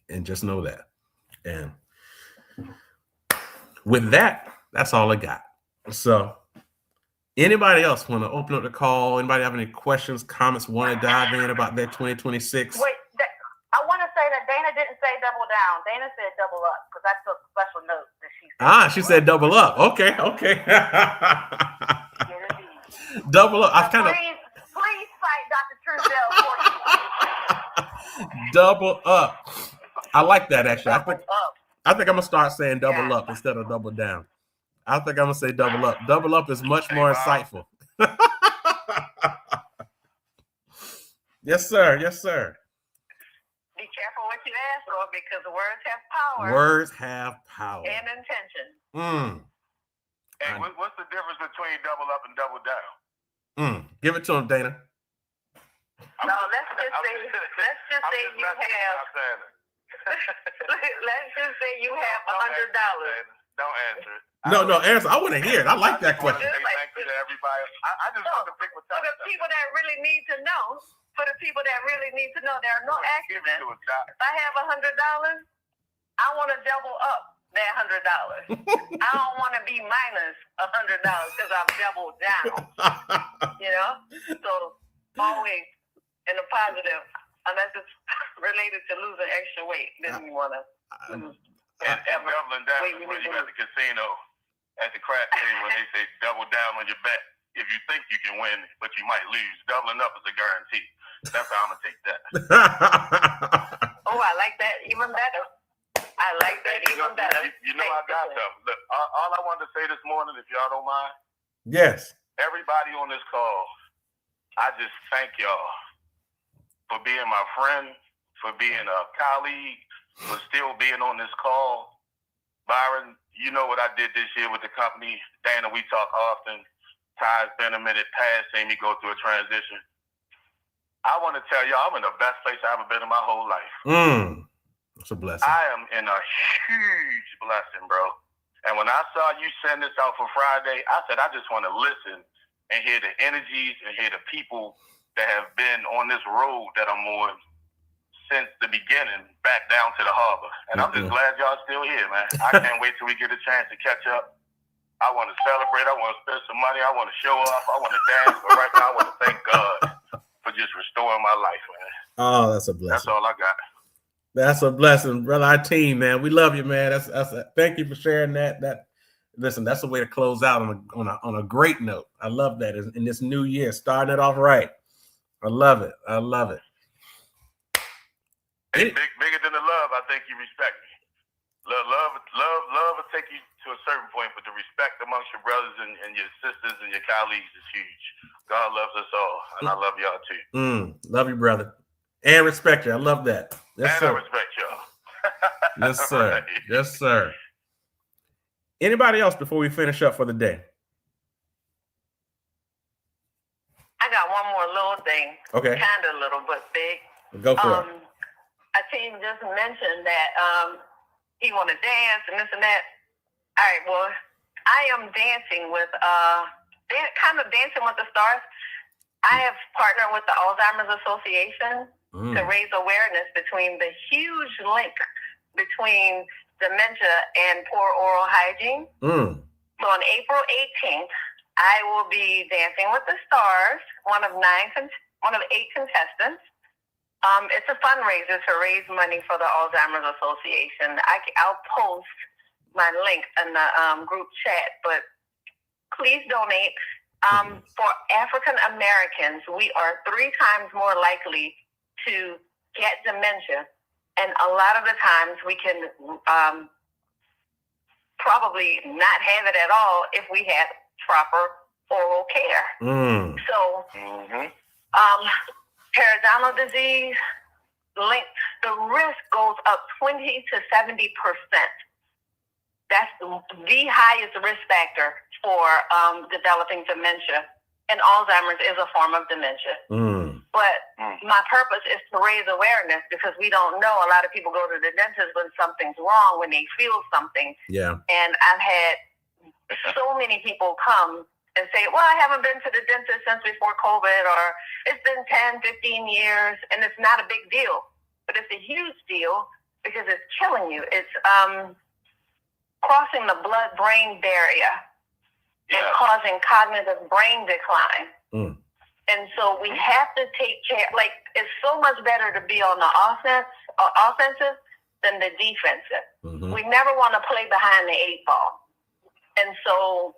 And just know that. And with that, that's all I got. So Anybody else want to open up the call? Anybody have any questions, comments, want to dive in about that 2026? Wait, I want to say that Dana didn't say double down. Dana said double up because I took special notes that she said. She said double up. Okay. Double up. Please cite Dr. Truesdale for you. Double up. I like that actually. Double up. I think I'm gonna start saying double up instead of double down. I think I'm gonna say double up. Double up is much more insightful. Yes, sir. Yes, sir. Be careful what you ask for because words have power. Words have power. And intention. Hey, what's the difference between double up and double down? Give it to him, Dana. No, let's just say you have. Let's just say you have $100. Don't answer it. No, answer. I want to hear it. I like that question. Thank you to everybody. I just want to pick with For the people that really need to know, there are no accidents. If I have $100, I want to double up that $100. I don't want to be minus $100 because I've doubled down. So always in a positive, unless it's related to losing extra weight, then you want to lose. And doubling down is when you at the casino at the craps table when they say double down on your bet. If you think you can win, but you might lose, doubling up is a guarantee. That's how I'm gonna take that. Oh, I like that even better. You know I got something. Look, all I wanted to say this morning, if y'all don't mind. Yes. Everybody on this call, I just thank y'all for being my friend, for being a colleague, for still being on this call. Byron, you know what I did this year with the company. Dana, we talk often. Ty's been a minute past seeing me go through a transition. I want to tell y'all I'm in the best place I've ever been in my whole life. That's a blessing. I am in a huge blessing, bro. And when I saw you send this out for Friday, I said, I just want to listen and hear the energies and hear the people that have been on this road that I'm on since the beginning back down to the harbor. And I'm just glad y'all still here, man. I can't wait till we get a chance to catch up. I want to celebrate. I want to spend some money. I want to show off. I want to dance. But right now, I want to thank God for just restoring my life, man. Oh, that's a blessing. That's all I got. That's a blessing, brother. Our team, man. We love you, man. Thank you for sharing that. Listen, that's a way to close out on a great note. I love that in this new year, starting it off right. I love it. Hey, bigger than the love, I think you respect me. Love will take you to a certain point, but the respect amongst your brothers and your sisters and your colleagues is huge. God loves us all, and I love y'all too. Love you, brother. And respect you. I love that. Yes, sir. I respect y'all. Yes, sir. Right. Yes, sir. Anybody else before we finish up for the day? I got one more little thing. Okay. Kind of little, but big. Go for it. A team just mentioned that he want to dance and this and that. All right, well, I am dancing with kind of Dancing with the Stars. I have partnered with the Alzheimer's Association to raise awareness between the huge link between dementia and poor oral hygiene. So on April 18th, I will be Dancing with the Stars, one of 8 contestants. It's a fundraiser to raise money for the Alzheimer's Association. I'll post my link in the group chat, but please donate. For African Americans, we are 3 times more likely to get dementia, and a lot of the times we can probably not have it at all if we had proper oral care. So, periodontal disease, the risk goes up 20 to 70%. That's the highest risk factor for developing dementia. And Alzheimer's is a form of dementia. But my purpose is to raise awareness because we don't know. A lot of people go to the dentist when something's wrong, when they feel something. Yeah. And I've had so many people come and say, well, I haven't been to the dentist since before COVID, or it's been 10, 15 years, and it's not a big deal. But it's a huge deal because it's killing you. It's crossing the blood-brain barrier. and causing cognitive brain decline. And so we have to take care. Like, it's so much better to be on the offensive than the defensive. We never want to play behind the 8 ball. And so,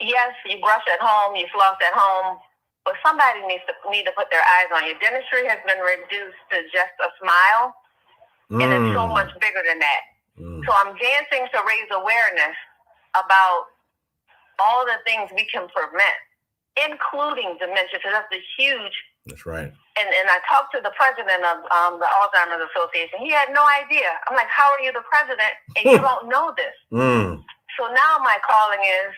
yes, you brush at home, you floss at home, but somebody need to put their eyes on you. Dentistry has been reduced to just a smile, and it's so much bigger than that. So I'm dancing to raise awareness about all the things we can prevent, including dementia, because that's a huge. That's right. And I talked to the president of the Alzheimer's Association. He had no idea. I'm like, how are you the president and you don't know this? So now my calling is,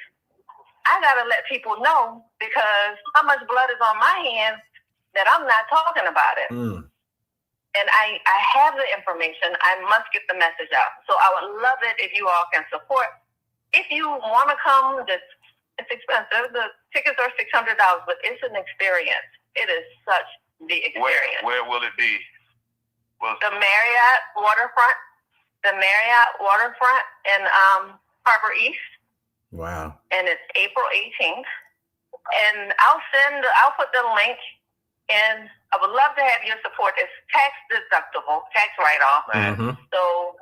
I got to let people know, because how much blood is on my hands that I'm not talking about it. And I have the information. I must get the message out. So I would love it if you all can support. If you want to come, it's expensive. The tickets are $600, but it's an experience. It is such the experience. Where will it be? The Marriott Waterfront. The Marriott Waterfront in Harbor East. Wow. And it's April 18th. And I'll put the link in. I would love to have your support. It's tax deductible, tax write-off. So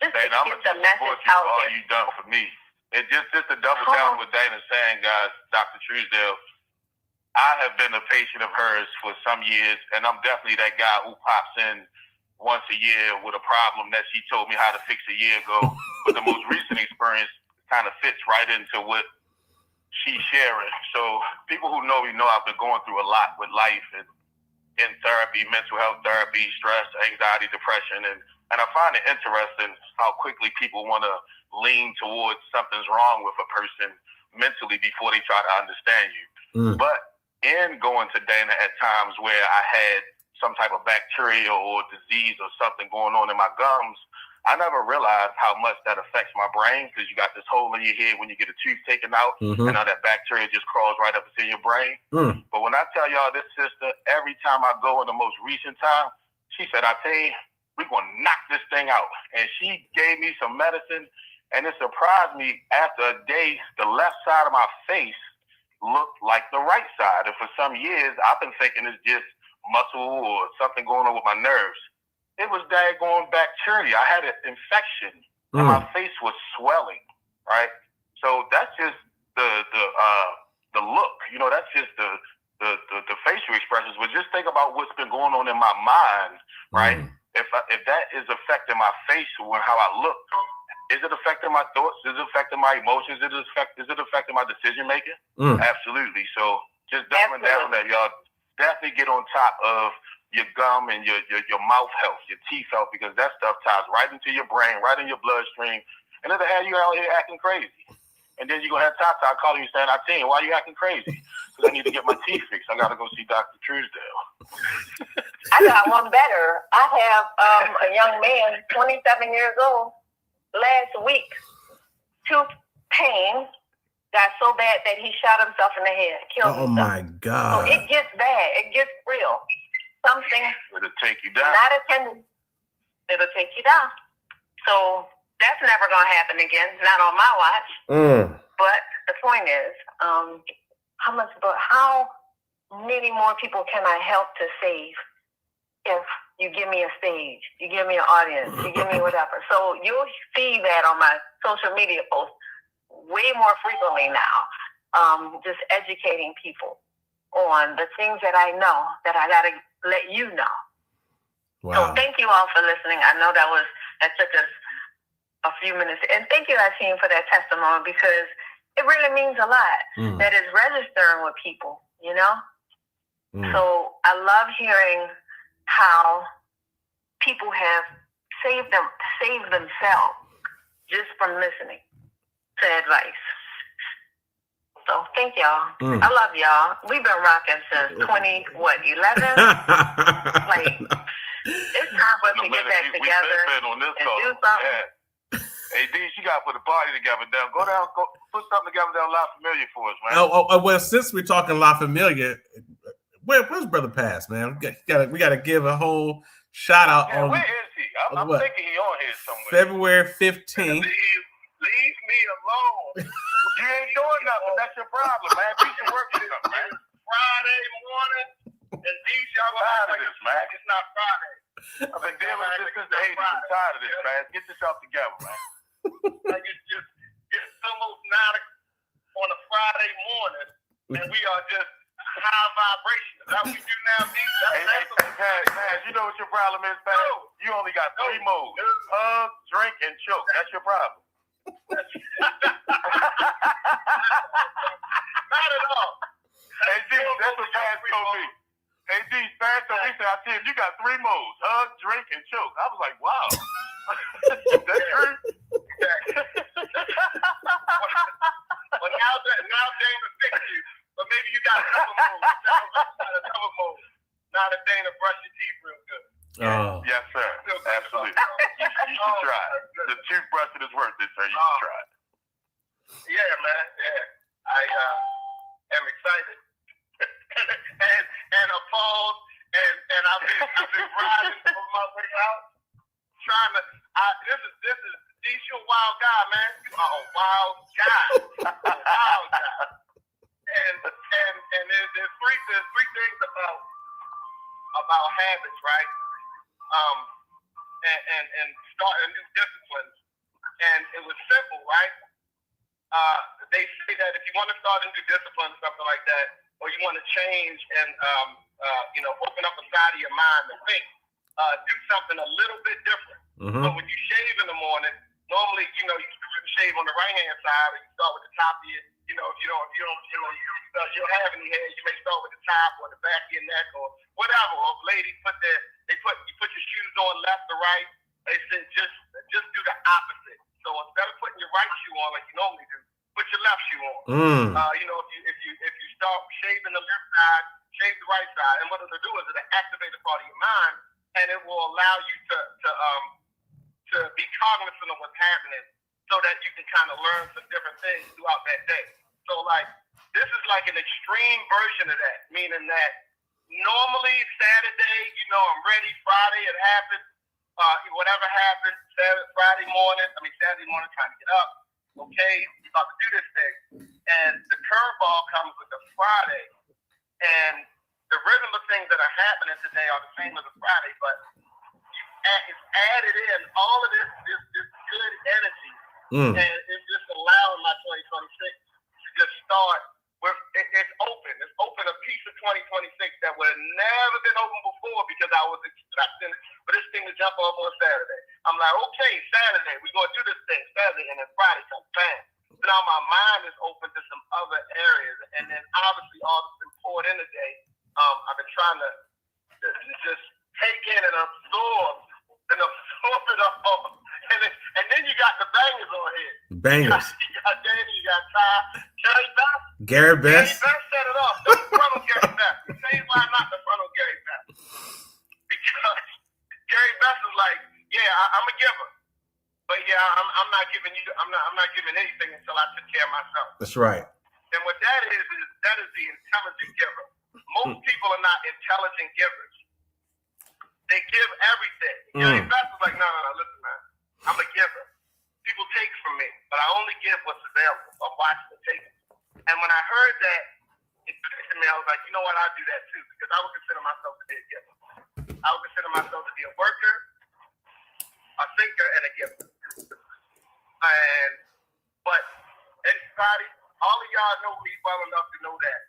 just to get the message out there. All you've done for me. It just to double down what Dana's saying, guys, Dr. Truesdale, I have been a patient of hers for some years, and I'm definitely that guy who pops in once a year with a problem that she told me how to fix a year ago. But the most recent experience kind of fits right into what she's sharing. So people who know me know I've been going through a lot with life and in therapy, mental health therapy, stress, anxiety, depression, and I find it interesting how quickly people want to lean towards something's wrong with a person mentally before they try to understand you. But in going to Dana at times where I had some type of bacteria or disease or something going on in my gums, I never realized how much that affects my brain, because you got this hole in your head when you get a tooth taken out, and now that bacteria just crawls right up into your brain. But when I tell y'all, this sister, every time I go in the most recent time, she said, I tell you, we're going to knock this thing out. And she gave me some medicine, and it surprised me. After a day, the left side of my face looked like the right side. And for some years, I've been thinking it's just muscle or something going on with my nerves. It was daggone bacteria. I had an infection, and my face was swelling, right? So that's just the look. You know, that's just the facial expressions. But just think about what's been going on in my mind, right? If that is affecting my face or how I look, is it affecting my thoughts? Is it affecting my emotions? Is it affecting my decision making? Absolutely. So just doubling down that, y'all definitely get on top of your gum and your mouth health, your teeth health, because that stuff ties right into your brain, right in your bloodstream, and it'll have you out here acting crazy. And then you're going to have Tata calling you saying, I tell you, why are you acting crazy? Because I need to get my teeth fixed. I got to go see Dr. Truesdale. I got one better. I have a young man, 27 years old, last week, tooth pain got so bad that he shot himself in the head, killed himself. Oh, my God. So it gets bad. It gets real. Something. It'll take you down. Not attending. It'll take you down. So that's never going to happen again. Not on my watch. But the point is, how many more people can I help to save if you give me a stage, you give me an audience, you give me whatever. So you'll see that on my social media posts way more frequently now, just educating people on the things that I know that I got to let you know. Wow. So thank you all for listening. I know that took us a few minutes. And thank you, Akeem, for that testimony, because it really means a lot. That is registering with people, you know? So I love hearing how people have saved themselves just from listening to advice. So thank y'all. I love y'all. We've been rocking since 11? Like, it's time for us to get back together and do something. Hey, D, you got to put a party together down. Go put something together down La Familia for us, man. Well, since we're talking La Familia, where's Brother Pass, man? We got to give a whole shout out on. Where is he? I'm thinking he on here somewhere. February 15th. Leave me alone. You ain't doing nothing. That's your problem, man. Do some work for them, man. Friday morning, and these y'all gonna act like it's not Friday. I've been dealing with this since the 80s. I'm tired of this, man. Get yourself together, man. Like it's almost 9 on a Friday morning, and we are just high vibration. That's what we do now, D. Paz, you know what your problem is, Paz? No. You only got 3 modes. Hug, drink, and choke. That's your problem. Not at all. Hey, D, that's what Paz told me. Hey, D, Paz told me, I tell you got 3 modes. Hug, drink, and choke. I was like, wow. That's true. Well, now Dana fixed you. But maybe you got another mode. Now that Dana brush your teeth real good. Oh. Yes, sir. Absolutely. You should try it. The toothbrushing is worth it, sir. You should try it. Yeah, man. Yeah. I am excited and appalled, and I've been riding on my way out, trying to. This is you a wild guy, man. You are a wild guy. Wild guy. And there's three things about habits, right? And starting new disciplines. And it was simple, right? They say that if you want to start a new discipline, something like that, or you want to change and open up a side of your mind to think, do something a little bit different. Mm-hmm. So when you shave in the morning, normally, you shave on the right hand side, and you start with the top of your, if you don't have any hair, you may start with the top or the back of your neck or whatever. Or ladies you put your shoes on left or right. They said just do the opposite. So instead of putting your right shoe on like you normally do, put your left shoe on. If you start shaving the left side, shave the right side, and what it'll do is it'll activate a part of your mind, and it will allow you to be cognizant of what's happening, so that you can kind of learn some different things throughout that day. So this is like an extreme version of that, meaning that normally Saturday, I'm ready. Friday it happened. Whatever happened, Saturday morning, trying to get up. Okay, we're about to do this thing. And the curveball comes with the Friday. And the rhythm of things that are happening today are the same as a Friday, but it's added in all of this good energy. And it's just allowing my 2026 to just start with it's open. It's open a piece of 2026 that would have never been open before because I was expecting for this thing to jump off on Saturday. I'm like, okay, Saturday, we're gonna do this thing Saturday, and then Friday comes bam. So now my mind is open to some other areas, and then obviously all that's been poured in today, I've been trying to just take in and absorb it all. And then you got the bangers on here. Bangers. You got Danny, you got Ty, Gary Best. Gary Best set it off. Don't front on Gary Best. Tell you why not to front on Gary Best. Because Gary Best is like, I'm a giver. But I'm not giving you. I'm not giving anything until I take care of myself. That's right. And what that is the intelligent giver. Most people are not intelligent givers. They give everything. Gary Best is like, no, listen, man. I'm a giver. People take from me, but I only give what's available. I'm watching the taking. And when I heard that, it clicked to me. I was like, you know what? I'll do that too, because I would consider myself to be a giver. I would consider myself to be a worker, a thinker, and a giver. But everybody, all of y'all know me well enough to know that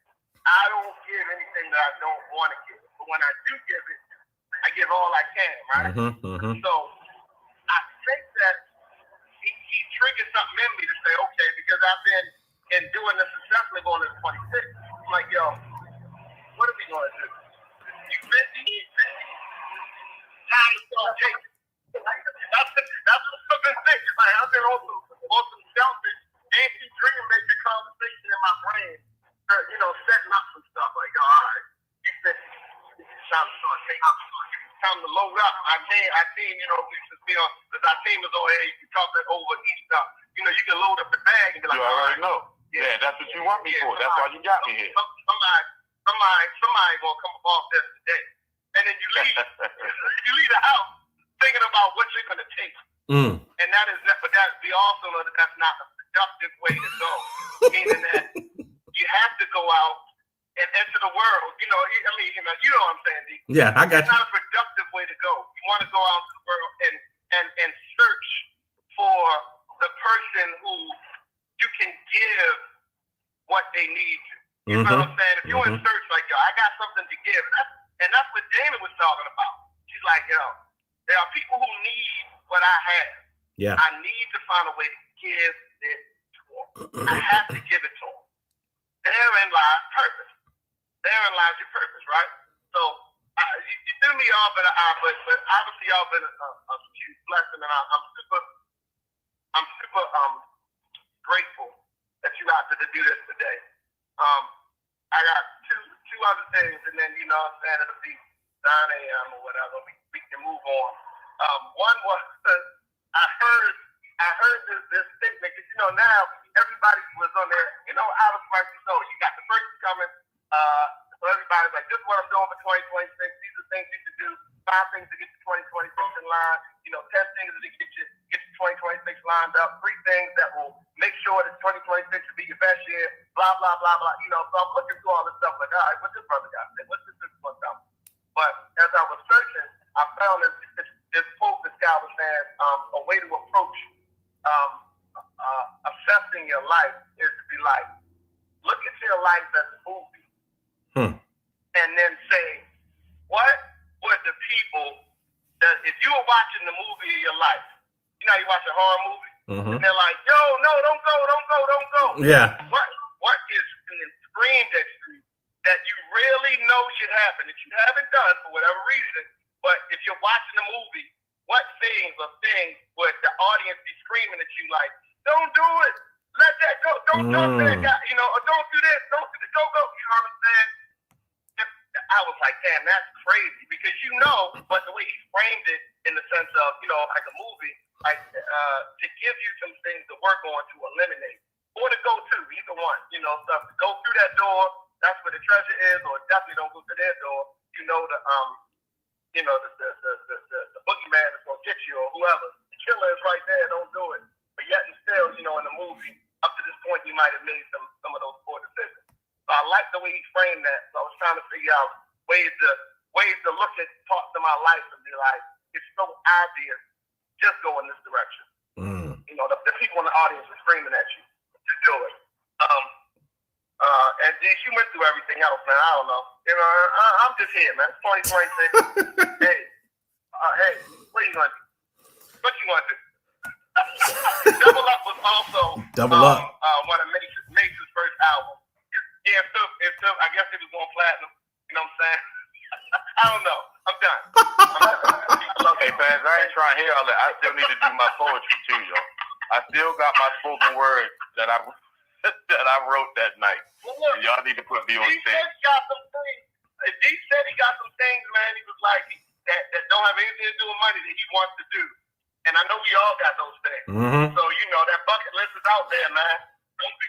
I don't give anything that I don't want to give. But when I do give it, I give all I can, right? So I think that he triggered something in me to say, okay, because I've been in doing this successfully going to 26. I'm like, yo, what are we going to do? You 50? Time to start taking. That's what I've been thinking. Like, I've been on some selfish, anti-dream maker conversation in my brain, setting up some stuff. Like, all right, you 50. It's time to start taking. Time to load up. I seen, because our team is over here, you can talk that over each stuff. You can load up the bag and be like, you already know. Yeah, that's what you want me for. That's why you got me here. Somebody gonna come off this today. And then you leave the house thinking about what you're gonna take. And that is that we also know that that's not a productive way to go. Meaning that you have to go out and enter the world. You know what I'm saying, D? Yeah, I got It's not a productive way to go. You want to go out to the world and search for the person who you can give what they need. You know what I'm saying? If you're in search, like, yo, I got something to give. And that's what Dana was talking about. She's like, yo, there are people who need what I have. Yeah. I need to find a way to give it to them. I have to give it to them. Therein lies purpose. Therein lies your purpose, right? So you threw me off at an eye, but obviously y'all been a huge blessing, and I'm super grateful that you out there to do this today. I got two other things, and then I'm saying it'll be 9 a.m. or whatever. We can move on. One was I heard this statement because now everybody was on there. I was like, you got the first coming. So everybody's like, this is what I'm doing for 2026. These are things you can do. 5 things to get to 2026 in line. 10 things to get to 2026 lined up. 3 things that will make sure that 2026 will be your best year. Blah blah blah blah. So I'm looking through all this stuff like, all right, what this brother got said? What's this one down? But as I was searching, I found this quote this guy was saying, a way to approach assessing your life is to be like, look at your life as a movie, and then say, what would the people that if you were watching the movie of your life, you watch a horror movie, and they're like, yo, no, don't go. Yeah. What is screamed at you that you really know should happen that you haven't done for whatever reason, but if you're watching the movie, what things would the audience be screaming at you like, don't do it, let that go, don't do that, or don't do this, don't do this, go. You know what I'm saying? I was like, damn, that's crazy because but the way he framed it in the sense of like a movie, like to give you some things to work on to eliminate or to go to either one, stuff to go through that door. That's where the treasure is, or definitely don't go to their door. The boogeyman is gonna get you, or whoever. The killer is right there. Don't do it. But yet and still, in the movie, up to this point, you might have made some of those poor decisions. So I like the way he framed that. So I was trying to figure out ways to look at parts of my life and be like, it's so obvious. Just go in this direction. The people in the audience are screaming at you to do it. And then she went through everything else, man. I don't know. I'm just here, man. It's 2026. Hey, what you gonna do? Double Up was also one of Mace's first albums. Yeah, if I guess it was going platinum. You know what I'm saying? I don't know. I'm done. Hey, fans, I ain't trying to hear all that. I still need to do my poetry too, yo. I still got my spoken word that I wrote that night. Well, look, y'all need to put me on stage. D said he got some things, man. He was like that don't have anything to do with money that he wants to do. And I know we all got those things. So that bucket list is out there, man.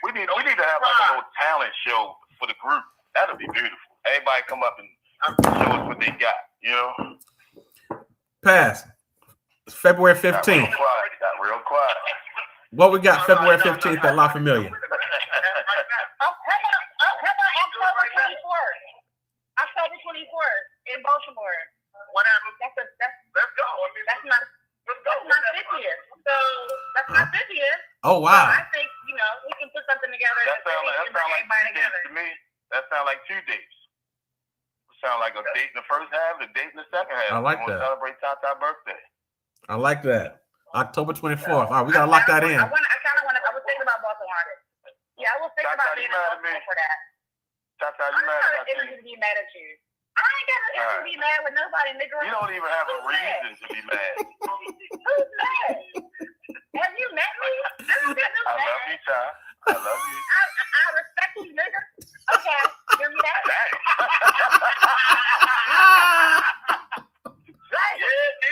We need to have like a little talent show for the group. That'll be beautiful. Everybody come up and show us what they got. Pass. It's February 15th. Got real quiet. What we got February 15th at La Familia? October 24th in Baltimore. What happened? Let's go. That's my 50th. So that's my 50th. Oh wow! So I think we can put something together. That sounds like 2 days to me. That sounds like 2 days. Sound like a date in the first half, a date in the second half. I like that. Celebrate Tata's birthday. I like that. October 24th. All right, we gotta lock that in. I was thinking about Baltimore. Yeah, I was thinking about being in Baltimore for that. Tata, you mad at me? To be mad at you. I ain't got no reason to be mad with nobody, nigga. You don't even have a reason to be mad. Who's mad? Have you met me? I don't got no I mad. love you, Ty. I love you. I respect you, nigga. Okay, give me that.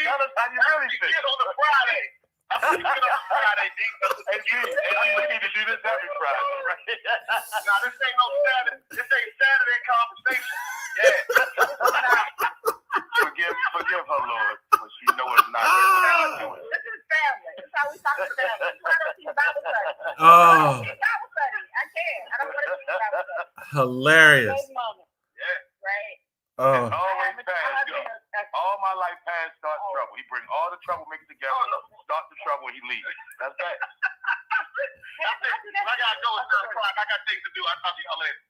Tell us how you really feel. Get on the Friday. Hey, G, we need to do this every Friday. No, this ain't no Saturday. This ain't Saturday conversation. Yeah. Forgive her, Lord, but she know it's not. This is family. It's how we talk to them. We try to teach Bible study. Oh. Bible study. I can't. I don't want to teach Bible study. Hilarious. Good moment. Yeah. Right. Oh. Always past, yo. All my life, past starts trouble. He bring all the troublemakers together, start the trouble, he leaves. That's that. That's it. I gotta go. It's 9 o'clock. I got things to do. I'll talk to y'all later.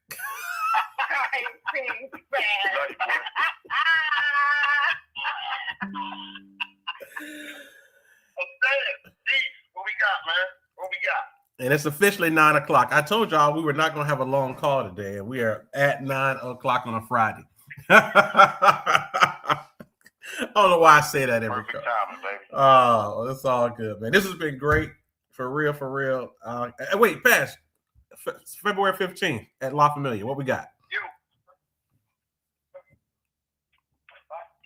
Love you, boy. What we got, man? What we got? And it's officially 9 o'clock. I told y'all we were not going to have a long call today, and we are at 9 o'clock on a Friday. I don't know why I say that every Perfect time. timing, baby. Oh, it's all good, man. This has been great. For real, for real. Wait, Pass. February 15th at La Familia. What we got?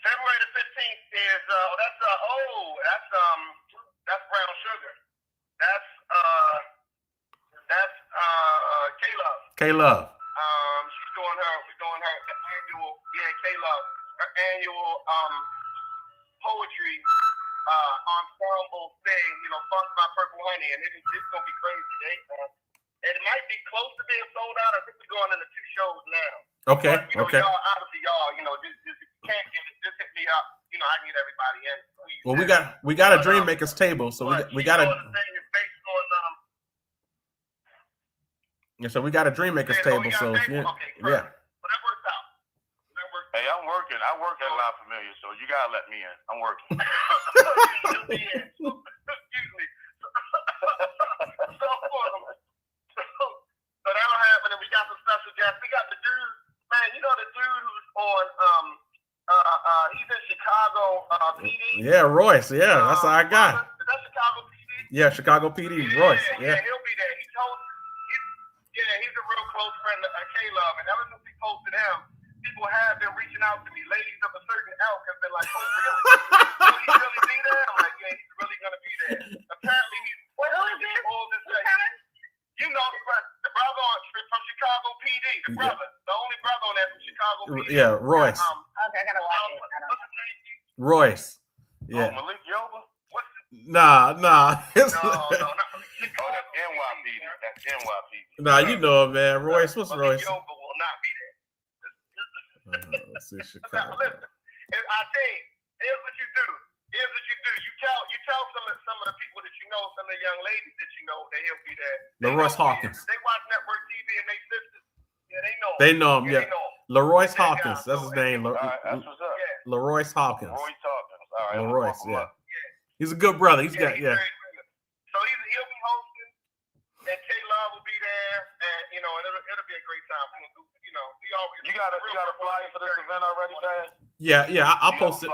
February the 15th is that's brown sugar. That's K-Love. We're doing her annual K-Love, her annual poetry ensemble thing, Funk My Purple Honey, and it's gonna be crazy. It might be close to being sold out. I think we're going into 2 shows now. Okay. But, Okay. y'all, obviously, just can't get it. Just hit me up. I can get everybody in. Please. Well, we got a Dreammakers table, so we got a. Yeah, so we got a Dreammakers table. So Okay, yeah. But that works out. Hey, I'm working. I work at La Familia, so you gotta let me in. I'm working. Excuse me. So that'll happen, and we got some special guests. We got the dude, man. The dude who's on he's in Chicago PD. Yeah, Royce. Yeah, that's our guy. Is that Chicago PD? Yeah, Chicago PD. Royce. Yeah. He'll be there. He's a real close friend of K-Love, and ever since we posted him, people have been reaching out to me. Ladies of a certain elk have been like, "Oh, really? Will he really be there?" I'm like, "Yeah, he's really gonna be there." Apparently, he's all this thing. The brother from Chicago PD, the brother, the only brother on that from Chicago PD. Yeah, Royce. Okay, I gotta watch it. Royce. Yeah. Malik Yoba? Nah. No, not Malik. That's NYPD. That's NYPD. Nah, you know him, man. Royce, what's Malik Royce? Yoba will not be there. Let's see, Chicago. Listen, I tell you, here's what you do. You tell some of the people that some of the young ladies that that he'll be there. LaRoyce Hawkins. They watch network TV and they sisters. Yeah, they know him. They know him, yeah. They know him. LaRoyce Hawkins. That's his name. All right, that's what's up. LaRoyce Hawkins. Royce Hawkins. All right. LaRoyce, yeah. He's a good brother. He's got, yeah. So he'll be hosting, and K-Love will be there, and it'll be a great time. You got a flyer for this event already, man? Yeah. I'll post it.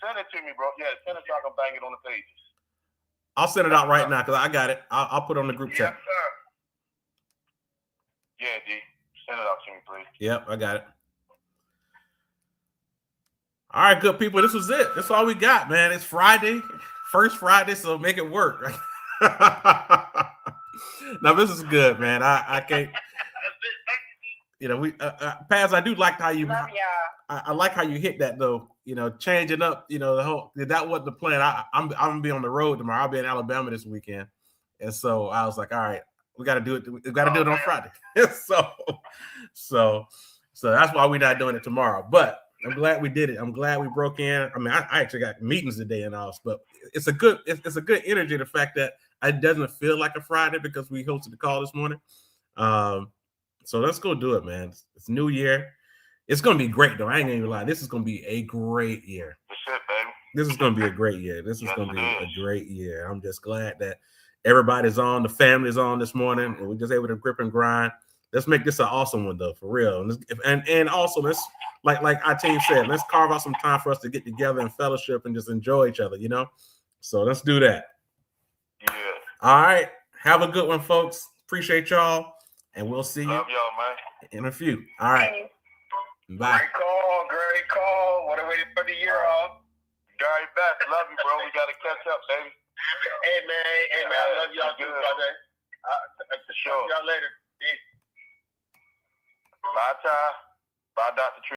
Send it to me, bro. Yeah, send it so I can bang it on the pages. I'll send it out right now because I got it. I'll put it on the group chat. Yes, sir. Yeah, D. Send it out to me, please. Yep, I got it. All right, good people. This was it. That's all we got, man. It's Friday, first Friday, so make it work. Now, this is good, man. I can't. Paz, I do like how you. Love y'all. I like how you hit that though. Changing up. The whole that wasn't the plan. I'm gonna be on the road tomorrow. I'll be in Alabama this weekend, and so I was like, all right, we got to do it. We got to do it on Friday. so that's why we're not doing it tomorrow. But I'm glad we did it. I'm glad we broke in. I mean, I actually got meetings today and all, but it's a good energy. The fact that it doesn't feel like a Friday because we hosted the call this morning. So let's go do it, man. It's New Year. It's gonna be great though. I ain't gonna even lie. This is gonna be a great year. That's it, baby. This is gonna be a great year. This is gonna be a great year. I'm just glad that everybody's on. The family's on this morning, and we're just able to grip and grind. Let's make this an awesome one though, for real. And also let's like our team said, let's carve out some time for us to get together and fellowship and just enjoy each other. So let's do that. Yeah. All right. Have a good one, folks. Appreciate y'all. And we'll see you Love y'all, man. in a few. All right. Bye. Great call. What a way to put the year off. Gary Best, love you, bro. We got to catch up, baby. Hey, man. I love y'all too, brother. For sure. Y'all later. Peace. Bye, Ty. Bye, Dr. Tree.